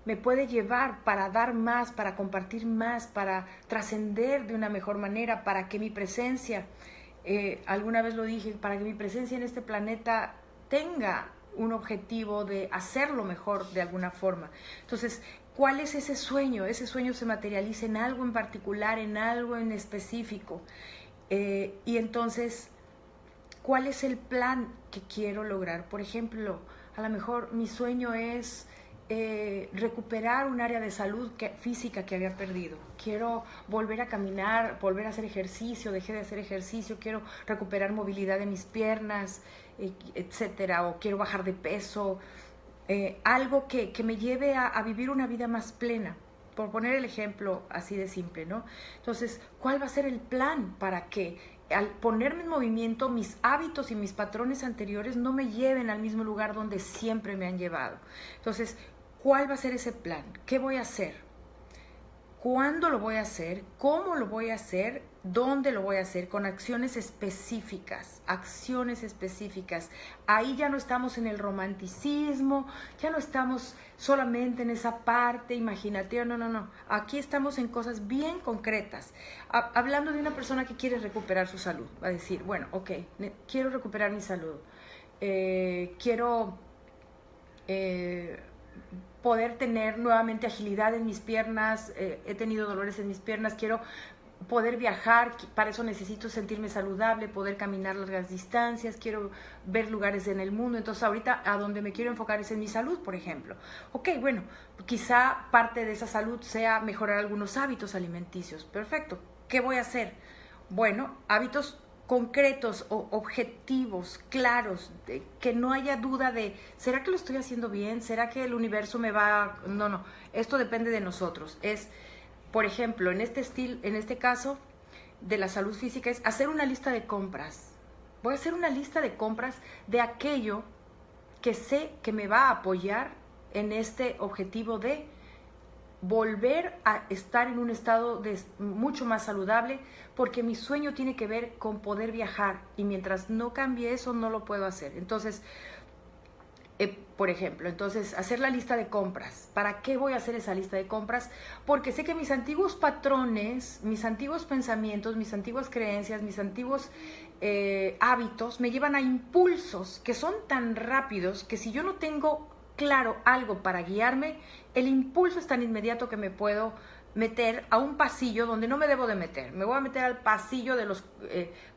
me puede llevar para dar más, para compartir más, para trascender de una mejor manera, para que mi presencia, alguna vez lo dije, para que mi presencia en este planeta tenga un objetivo de hacerlo mejor de alguna forma. Entonces, ¿cuál es ese sueño? Ese sueño se materializa en algo en particular, en algo en específico. Y entonces, ¿cuál es el plan que quiero lograr? Por ejemplo, a lo mejor mi sueño es recuperar un área de salud física que había perdido. Quiero volver a caminar, volver a hacer ejercicio, dejé de hacer ejercicio, quiero recuperar movilidad de mis piernas, etcétera, o quiero bajar de peso, algo que me lleve a vivir una vida más plena. Por poner el ejemplo así de simple, ¿no? Entonces, ¿cuál va a ser el plan para que al ponerme en movimiento mis hábitos y mis patrones anteriores no me lleven al mismo lugar donde siempre me han llevado? Entonces, ¿cuál va a ser ese plan? ¿Qué voy a hacer? ¿Cuándo lo voy a hacer? ¿Cómo lo voy a hacer? ¿Dónde lo voy a hacer? Con acciones específicas, acciones específicas. Ahí ya no estamos en el romanticismo, ya no estamos solamente en esa parte imaginativa, no. Aquí estamos en cosas bien concretas. Hablando de una persona que quiere recuperar su salud, va a decir, bueno, ok, quiero recuperar mi salud, quiero poder tener nuevamente agilidad en mis piernas, he tenido dolores en mis piernas, quiero poder viajar, para eso necesito sentirme saludable, poder caminar largas distancias, quiero ver lugares en el mundo. Entonces ahorita a donde me quiero enfocar es en mi salud, por ejemplo. Ok, bueno, quizá parte de esa salud sea mejorar algunos hábitos alimenticios. Perfecto, ¿qué voy a hacer? Bueno, hábitos concretos o objetivos, claros, que no haya duda de, ¿será que lo estoy haciendo bien? ¿Será que el universo me va...? No, esto depende de nosotros. Es, por ejemplo, en este caso de la salud física, es hacer una lista de compras. Voy a hacer una lista de compras de aquello que sé que me va a apoyar en este objetivo de volver a estar en un estado mucho más saludable, porque mi sueño tiene que ver con poder viajar, y mientras no cambie eso no lo puedo hacer. Entonces, por ejemplo, hacer la lista de compras. ¿Para qué voy a hacer esa lista de compras? Porque sé que mis antiguos patrones, mis antiguos pensamientos, mis antiguas creencias, mis antiguos hábitos me llevan a impulsos que son tan rápidos que si yo no tengo claro algo para guiarme, el impulso es tan inmediato que me puedo meter a un pasillo donde no me debo de meter. Me voy a meter al pasillo de los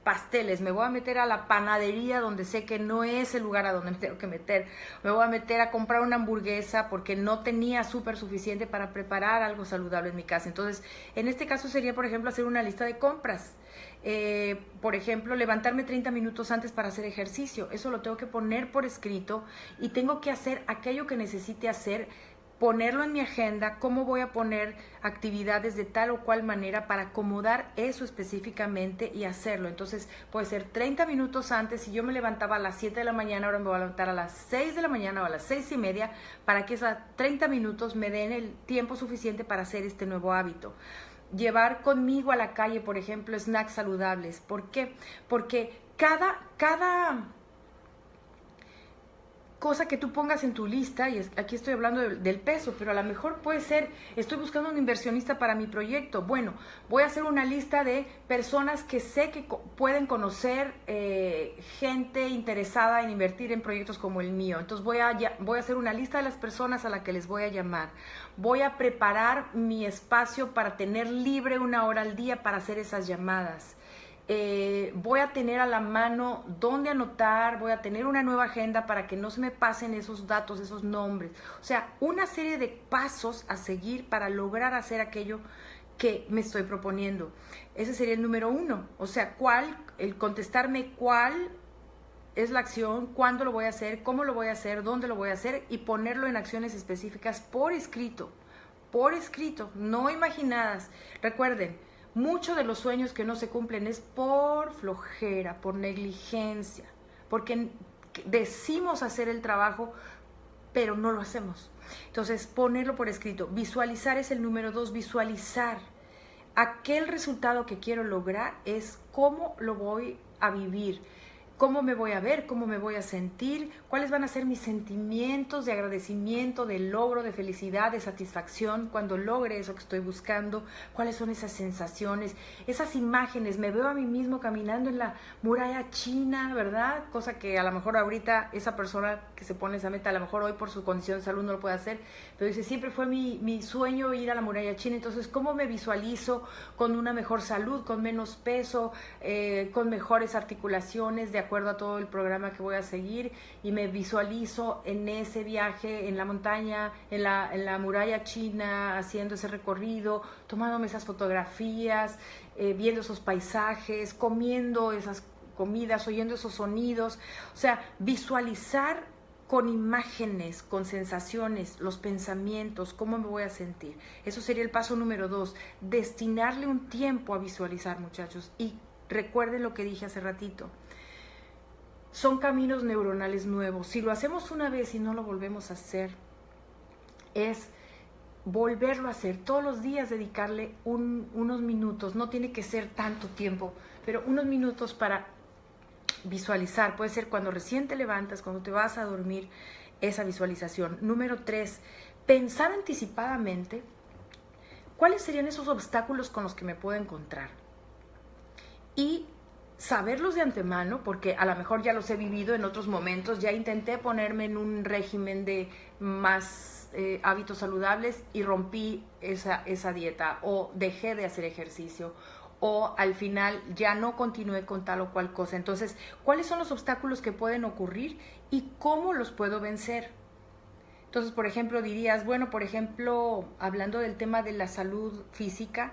pasteles, me voy a meter a la panadería donde sé que no es el lugar a donde me tengo que meter, me voy a meter a comprar una hamburguesa porque no tenía azúcar suficiente para preparar algo saludable en mi casa. Entonces, en este caso sería, por ejemplo, hacer una lista de compras. Por ejemplo, levantarme 30 minutos antes para hacer ejercicio. Eso lo tengo que poner por escrito y tengo que hacer aquello que necesite hacer, ponerlo en mi agenda, cómo voy a poner actividades de tal o cual manera para acomodar eso específicamente y hacerlo. Entonces puede ser 30 minutos antes. Si yo me levantaba a las 7 de la mañana, ahora me voy a levantar a las 6 de la mañana o a las 6:30 para que esos 30 minutos me den el tiempo suficiente para hacer este nuevo hábito. Llevar conmigo a la calle, por ejemplo, snacks saludables. ¿Por qué? Porque cada cosa que tú pongas en tu lista, y aquí estoy hablando del peso, pero a lo mejor puede ser, estoy buscando un inversionista para mi proyecto. Bueno, voy a hacer una lista de personas que sé que pueden conocer gente interesada en invertir en proyectos como el mío. Entonces voy a hacer una lista de las personas a las que les voy a llamar. Voy a preparar mi espacio para tener libre 1 hora al día para hacer esas llamadas. Voy a tener a la mano dónde anotar, voy a tener una nueva agenda para que no se me pasen esos datos, esos nombres. O sea, una serie de pasos a seguir para lograr hacer aquello que me estoy proponiendo. Ese sería el número 1. O sea, el contestarme cuál es la acción, cuándo lo voy a hacer, cómo lo voy a hacer, dónde lo voy a hacer, y ponerlo en acciones específicas por escrito, no imaginadas. Recuerden, muchos de los sueños que no se cumplen es por flojera, por negligencia, porque decimos hacer el trabajo, pero no lo hacemos. Entonces, ponerlo por escrito. Visualizar es el número 2, visualizar. Aquel resultado que quiero lograr es cómo lo voy a vivir. ¿Cómo me voy a ver? ¿Cómo me voy a sentir? ¿Cuáles van a ser mis sentimientos de agradecimiento, de logro, de felicidad, de satisfacción cuando logre eso que estoy buscando? ¿Cuáles son esas sensaciones, esas imágenes? Me veo a mí mismo caminando en la muralla china, ¿verdad? Cosa que a lo mejor ahorita esa persona que se pone esa meta, a lo mejor hoy por su condición de salud no lo puede hacer, pero dice, siempre fue mi sueño ir a la muralla china. Entonces, ¿cómo me visualizo con una mejor salud, con menos peso, con mejores articulaciones, de acuerdo a todo el programa que voy a seguir? Y me visualizo en ese viaje, en la montaña, en la muralla china, haciendo ese recorrido, tomándome esas fotografías, viendo esos paisajes, comiendo esas comidas, oyendo esos sonidos. O sea, visualizar con imágenes, con sensaciones, los pensamientos, cómo me voy a sentir. Eso sería el paso número 2, destinarle un tiempo a visualizar, muchachos. Y recuerden lo que dije hace ratito, son caminos neuronales nuevos. Si lo hacemos una vez y no lo volvemos a hacer, es volverlo a hacer todos los días, dedicarle unos minutos, no tiene que ser tanto tiempo, pero unos minutos para visualizar. Puede ser cuando recién te levantas, cuando te vas a dormir, esa visualización. Número 3, pensar anticipadamente cuáles serían esos obstáculos con los que me puedo encontrar y saberlos de antemano, porque a lo mejor ya los he vivido en otros momentos, ya intenté ponerme en un régimen de más hábitos saludables y rompí esa dieta, o dejé de hacer ejercicio, o al final ya no continué con tal o cual cosa. Entonces, ¿cuáles son los obstáculos que pueden ocurrir y cómo los puedo vencer? Entonces, por ejemplo, dirías, bueno, por ejemplo, hablando del tema de la salud física,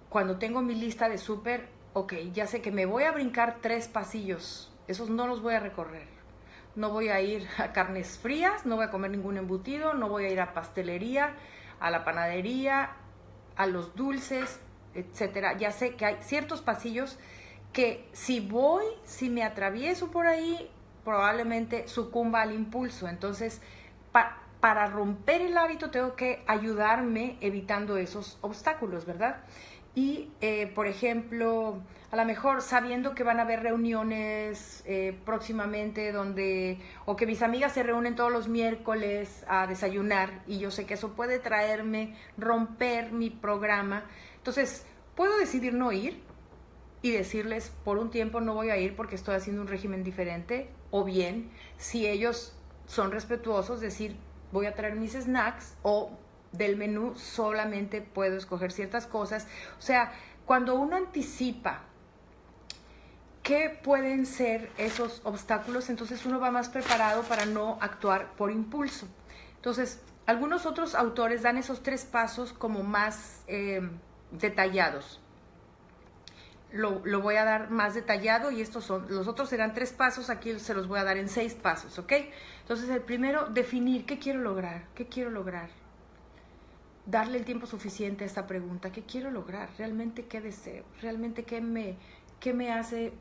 cuando tengo mi lista de súper, ok, ya sé que me voy a brincar 3 pasillos, esos no los voy a recorrer. No voy a ir a carnes frías, no voy a comer ningún embutido, no voy a ir a pastelería, a la panadería, a los dulces, etcétera. Ya sé que hay ciertos pasillos que si me atravieso por ahí, probablemente sucumba al impulso. Entonces, para romper el hábito tengo que ayudarme evitando esos obstáculos, ¿verdad? Y, por ejemplo, a lo mejor sabiendo que van a haber reuniones próximamente o que mis amigas se reúnen todos los miércoles a desayunar, y yo sé que eso puede romper mi programa. Entonces, puedo decidir no ir y decirles por un tiempo no voy a ir porque estoy haciendo un régimen diferente, o bien, si ellos son respetuosos, decir voy a traer mis snacks, o del menú solamente puedo escoger ciertas cosas. O sea, cuando uno anticipa qué pueden ser esos obstáculos, entonces uno va más preparado para no actuar por impulso. Entonces, algunos otros autores dan esos 3 pasos como más detallados. Lo voy a dar más detallado, y los otros serán 3 pasos, aquí se los voy a dar en 6 pasos, ¿ok? Entonces, el primero, definir qué quiero lograr, darle el tiempo suficiente a esta pregunta, ¿qué quiero lograr? ¿Realmente qué deseo? ¿Realmente qué me hace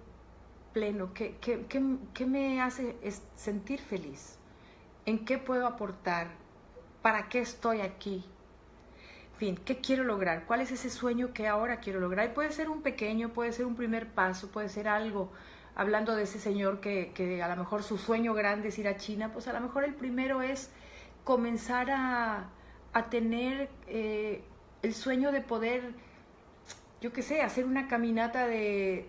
pleno? ¿Qué me hace sentir feliz? ¿En qué puedo aportar? ¿Para qué estoy aquí? En fin, ¿qué quiero lograr? ¿Cuál es ese sueño que ahora quiero lograr? Y puede ser un pequeño, puede ser un primer paso, puede ser algo. Hablando de ese señor que a lo mejor su sueño grande es ir a China, pues a lo mejor el primero es comenzar a tener el sueño de poder, yo qué sé, hacer una caminata de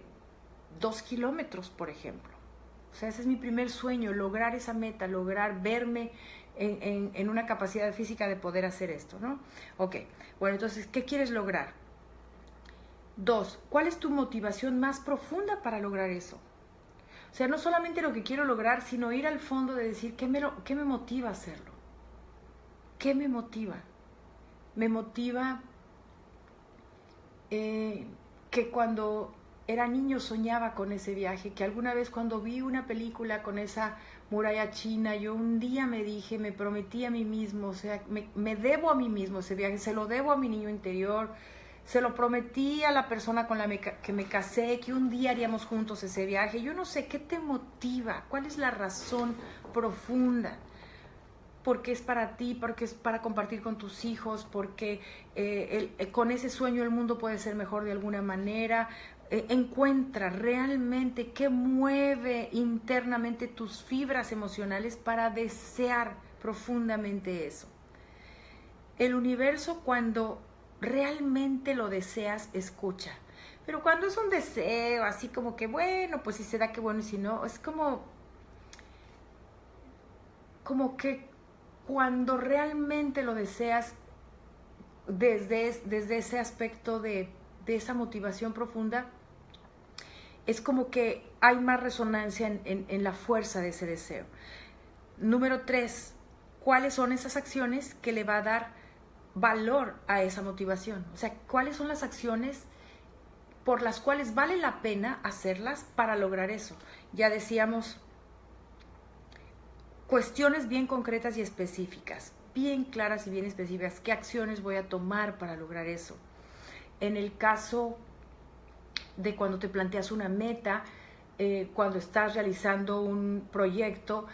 2 kilómetros, por ejemplo. O sea, ese es mi primer sueño, lograr esa meta, lograr verme en una capacidad física de poder hacer esto, ¿no? Ok, bueno, entonces, ¿qué quieres lograr? 2, ¿cuál es tu motivación más profunda para lograr eso? O sea, no solamente lo que quiero lograr, sino ir al fondo de decir, ¿qué me motiva a hacerlo? ¿Qué me motiva? Me motiva que cuando era niño soñaba con ese viaje, que alguna vez cuando vi una película con esa muralla china, yo un día me prometí a mí mismo, o sea, me debo a mí mismo ese viaje, se lo debo a mi niño interior, se lo prometí a la persona con la que me casé, que un día haríamos juntos ese viaje. Yo no sé, ¿qué te motiva? ¿Cuál es la razón profunda? Porque es para ti, porque es para compartir con tus hijos, porque con ese sueño el mundo puede ser mejor de alguna manera. encuentra realmente qué mueve internamente tus fibras emocionales para desear profundamente eso. El universo, cuando realmente lo deseas, escucha. Pero cuando es un deseo, así como que bueno, pues si se da, que bueno, y si no, es como que cuando realmente lo deseas desde ese aspecto de esa motivación profunda, es como que hay más resonancia en la fuerza de ese deseo. Número 3, ¿cuáles son esas acciones que le va a dar valor a esa motivación? O sea, ¿cuáles son las acciones por las cuales vale la pena hacerlas para lograr eso? Ya decíamos, cuestiones bien concretas y específicas, bien claras y bien específicas. ¿Qué acciones voy a tomar para lograr eso? En el caso de cuando te planteas una meta, cuando estás realizando un proyecto,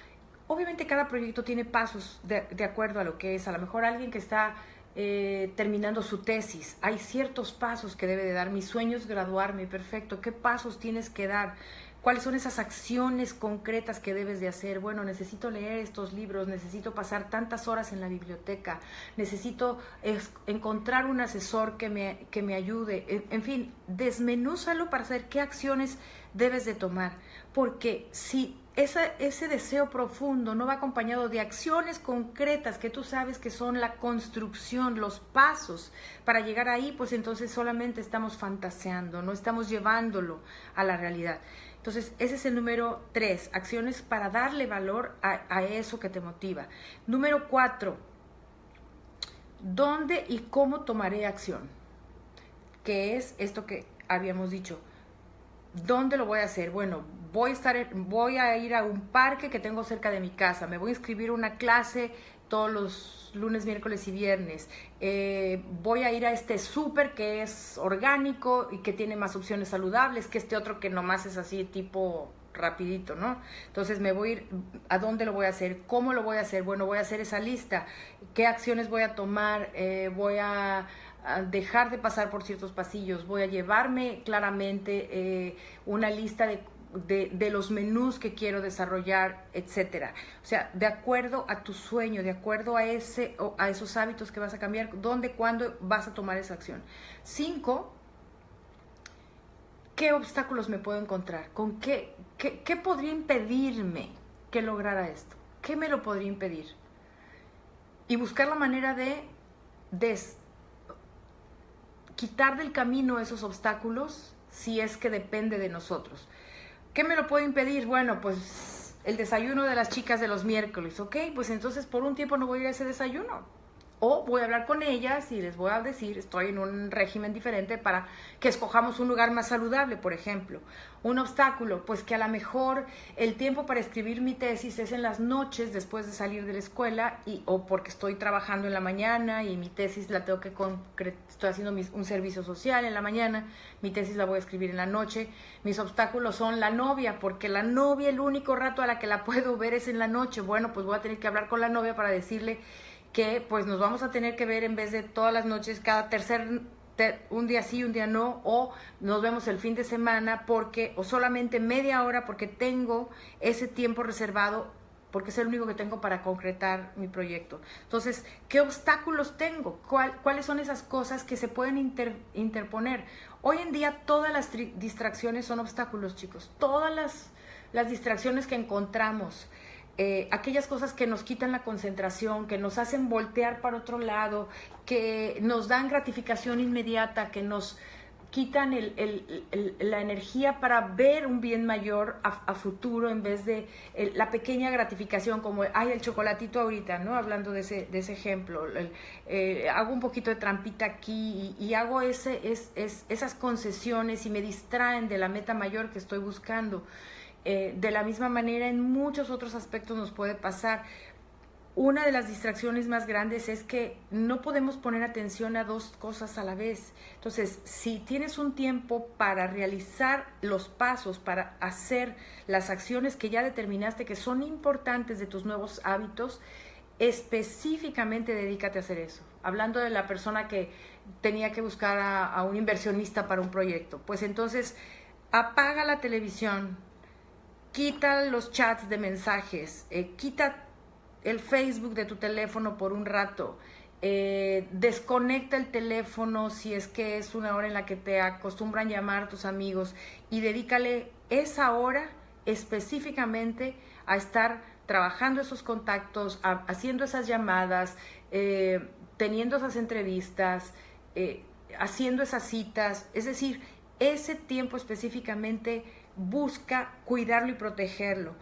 obviamente cada proyecto tiene pasos de acuerdo a lo que es. A lo mejor alguien que está terminando su tesis, hay ciertos pasos que debe de dar. Mi sueño es graduarme, perfecto. ¿Qué pasos tienes que dar? ¿Cuáles son esas acciones concretas que debes de hacer? Bueno, necesito leer estos libros, necesito pasar tantas horas en la biblioteca, necesito encontrar un asesor que me ayude. En fin, desmenúzalo para saber qué acciones debes de tomar. Porque si ese deseo profundo no va acompañado de acciones concretas que tú sabes que son la construcción, los pasos para llegar ahí, pues entonces solamente estamos fantaseando, no estamos llevándolo a la realidad. Entonces, ese es el número 3, acciones para darle valor a eso que te motiva. Número 4, ¿dónde y cómo tomaré acción? Que es esto que habíamos dicho. ¿Dónde lo voy a hacer? Bueno, voy a ir a un parque que tengo cerca de mi casa, me voy a inscribir a una clase todos los lunes, miércoles y viernes, voy a ir a este súper que es orgánico y que tiene más opciones saludables que este otro que nomás es así tipo rapidito, ¿no? Entonces me voy a ir, ¿a dónde lo voy a hacer? ¿Cómo lo voy a hacer? Bueno, voy a hacer esa lista, ¿qué acciones voy a tomar? Voy a dejar de pasar por ciertos pasillos, voy a llevarme claramente una lista de los menús que quiero desarrollar, etcétera. O sea, de acuerdo a tu sueño, de acuerdo a esos hábitos que vas a cambiar, dónde, cuándo vas a tomar esa acción. 5, ¿qué obstáculos me puedo encontrar? ¿Con qué podría impedirme que lograra esto? ¿Qué me lo podría impedir? Y buscar la manera de quitar del camino esos obstáculos si es que depende de nosotros. ¿Qué me lo puede impedir? Bueno, pues el desayuno de las chicas de los miércoles, ¿ok? Pues entonces por un tiempo no voy a ir a ese desayuno. O voy a hablar con ellas y les voy a decir, estoy en un régimen diferente para que escojamos un lugar más saludable, por ejemplo. Un obstáculo, pues que a lo mejor el tiempo para escribir mi tesis es en las noches después de salir de la escuela o porque estoy trabajando en la mañana y mi tesis la tengo que estoy haciendo un servicio social en la mañana, mi tesis la voy a escribir en la noche. Mis obstáculos son la novia, porque la novia el único rato a la que la puedo ver es en la noche. Bueno, pues voy a tener que hablar con la novia para decirle que pues nos vamos a tener que ver en vez de todas las noches, cada un día sí, un día no, o nos vemos el fin de semana o solamente media hora porque tengo ese tiempo reservado, porque es el único que tengo para concretar mi proyecto. Entonces, ¿qué obstáculos tengo? ¿Cuáles son esas cosas que se pueden interponer? Hoy en día todas las distracciones son obstáculos, chicos. Todas las distracciones que encontramos, aquellas cosas que nos quitan la concentración, que nos hacen voltear para otro lado, que nos dan gratificación inmediata, que nos quitan la energía para ver un bien mayor a futuro en vez de la pequeña gratificación como el chocolatito ahorita, ¿no? Hablando de ese ejemplo, hago un poquito de trampita aquí y hago esas concesiones y me distraen de la meta mayor que estoy buscando. De la misma manera, en muchos otros aspectos nos puede pasar. Una de las distracciones más grandes es que no podemos poner atención a dos cosas a la vez. Entonces, si tienes un tiempo para realizar los pasos, para hacer las acciones que ya determinaste que son importantes de tus nuevos hábitos, específicamente dedícate a hacer eso. Hablando de la persona que tenía que buscar a un inversionista para un proyecto, pues entonces apaga la televisión, quita los chats de mensajes, quita el Facebook de tu teléfono por un rato, desconecta el teléfono si es que es una hora en la que te acostumbran llamar a tus amigos y dedícale esa hora específicamente a estar trabajando esos contactos, haciendo esas llamadas, teniendo esas entrevistas, haciendo esas citas. Es decir, ese tiempo específicamente busca cuidarlo y protegerlo.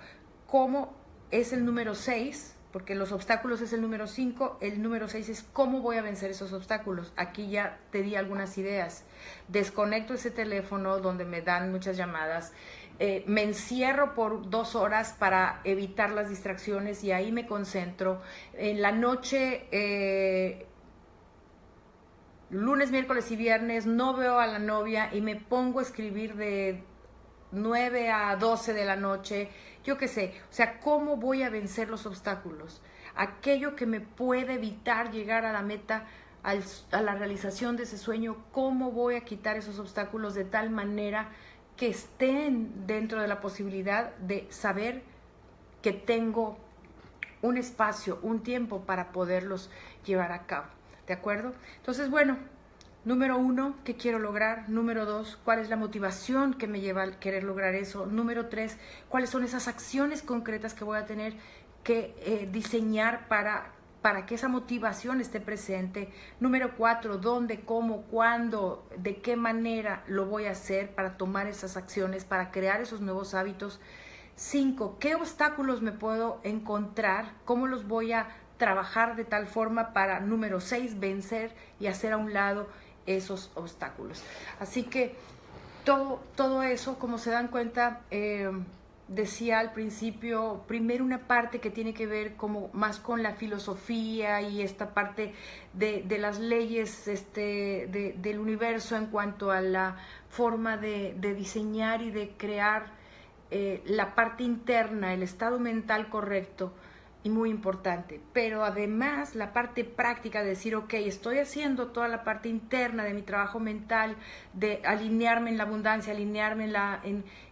¿Cómo es el número 6? Porque los obstáculos es el número 5, el número 6 es cómo voy a vencer esos obstáculos. Aquí ya te di algunas ideas. Desconecto ese teléfono donde me dan muchas llamadas, me encierro por 2 horas para evitar las distracciones y ahí me concentro. En la noche, lunes, miércoles y viernes, no veo a la novia y me pongo a escribir de 9 a 12 de la noche, yo qué sé. O sea, ¿cómo voy a vencer los obstáculos? Aquello que me puede evitar llegar a la meta, a la realización de ese sueño, ¿cómo voy a quitar esos obstáculos de tal manera que estén dentro de la posibilidad de saber que tengo un espacio, un tiempo para poderlos llevar a cabo? ¿De acuerdo? Entonces, bueno, número 1, ¿qué quiero lograr? Número 2, ¿cuál es la motivación que me lleva a querer lograr eso? Número 3, ¿cuáles son esas acciones concretas que voy a tener que diseñar para que esa motivación esté presente? Número 4, ¿dónde, cómo, cuándo, de qué manera lo voy a hacer para tomar esas acciones, para crear esos nuevos hábitos? 5, ¿qué obstáculos me puedo encontrar? ¿Cómo los voy a trabajar de tal forma para, número 6, vencer y hacer a un lado esos obstáculos? Así que todo eso, como se dan cuenta, decía al principio, primero una parte que tiene que ver como más con la filosofía y esta parte de las leyes del universo en cuanto a la forma de diseñar y de crear la parte interna, el estado mental correcto, y muy importante. Pero además la parte práctica de decir, ok, estoy haciendo toda la parte interna de mi trabajo mental, de alinearme en la abundancia, alinearme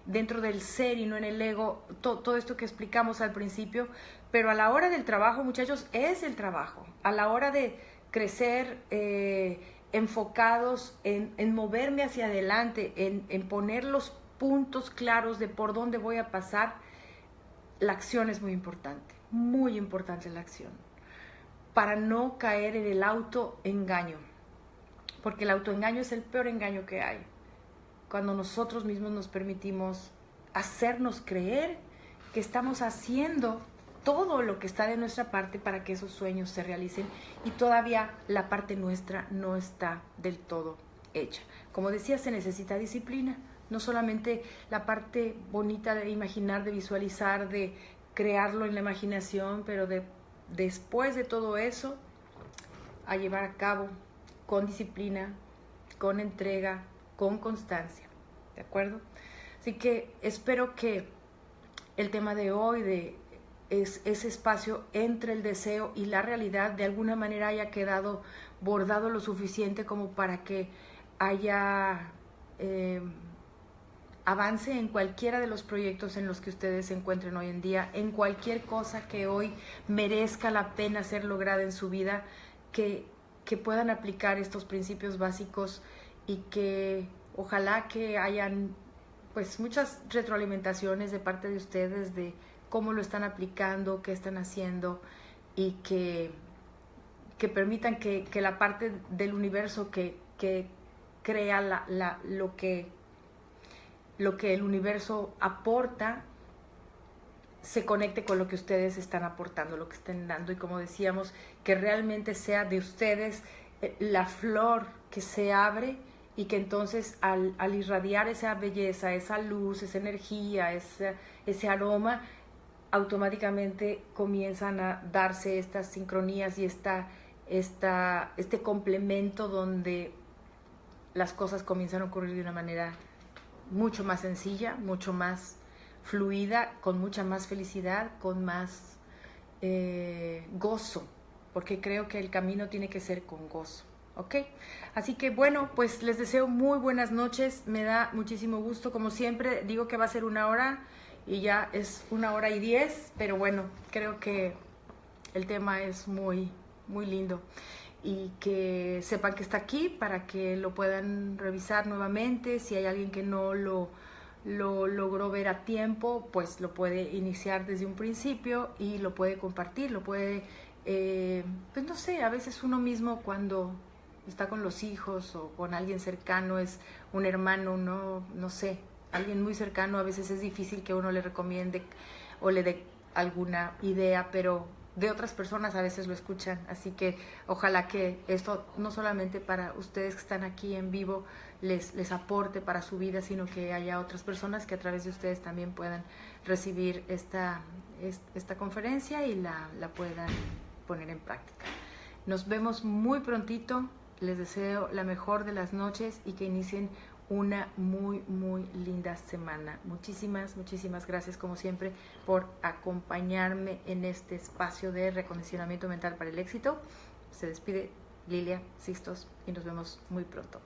dentro del ser y no en el ego, todo esto que explicamos al principio. Pero a la hora del trabajo, muchachos, es el trabajo. A la hora de crecer, enfocados en moverme hacia adelante, en poner los puntos claros de por dónde voy a pasar, la acción es muy importante. Muy importante la acción, para no caer en el autoengaño, porque el autoengaño es el peor engaño que hay, cuando nosotros mismos nos permitimos hacernos creer que estamos haciendo todo lo que está de nuestra parte para que esos sueños se realicen y todavía la parte nuestra no está del todo hecha. Como decía, se necesita disciplina, no solamente la parte bonita de imaginar, de visualizar, de crearlo en la imaginación, pero después de todo eso, a llevar a cabo con disciplina, con entrega, con constancia, ¿de acuerdo? Así que espero que el tema de hoy, ese espacio entre el deseo y la realidad, de alguna manera haya quedado bordado lo suficiente como para que haya avance en cualquiera de los proyectos en los que ustedes se encuentren hoy en día, en cualquier cosa que hoy merezca la pena ser lograda en su vida, que puedan aplicar estos principios básicos y que ojalá que hayan pues muchas retroalimentaciones de parte de ustedes de cómo lo están aplicando, qué están haciendo y que permitan que la parte del universo que crea lo que el universo aporta se conecte con lo que ustedes están aportando, lo que estén dando, y como decíamos, que realmente sea de ustedes la flor que se abre y que entonces al irradiar esa belleza, esa luz, esa energía, ese aroma, automáticamente comienzan a darse estas sincronías y este complemento donde las cosas comienzan a ocurrir de una manera mucho más sencilla, mucho más fluida, con mucha más felicidad, con más gozo, porque creo que el camino tiene que ser con gozo. ¿Ok? Así que bueno, pues les deseo muy buenas noches, me da muchísimo gusto, como siempre digo que va a ser 1 hora y ya es 1:10, pero bueno, creo que el tema es muy, muy lindo y que sepan que está aquí para que lo puedan revisar nuevamente. Si hay alguien que no lo logró ver a tiempo, pues lo puede iniciar desde un principio y lo puede compartir, lo puede, pues no sé, a veces uno mismo cuando está con los hijos o con alguien cercano, es un hermano, no sé, alguien muy cercano, a veces es difícil que uno le recomiende o le dé alguna idea, pero de otras personas a veces lo escuchan, así que ojalá que esto no solamente para ustedes que están aquí en vivo les aporte para su vida, sino que haya otras personas que a través de ustedes también puedan recibir esta conferencia y la puedan poner en práctica. Nos vemos muy prontito, les deseo la mejor de las noches y que inicien una muy, muy linda semana. Muchísimas, muchísimas gracias como siempre por acompañarme en este espacio de recondicionamiento mental para el éxito. Se despide Lilia Sixtos y nos vemos muy pronto.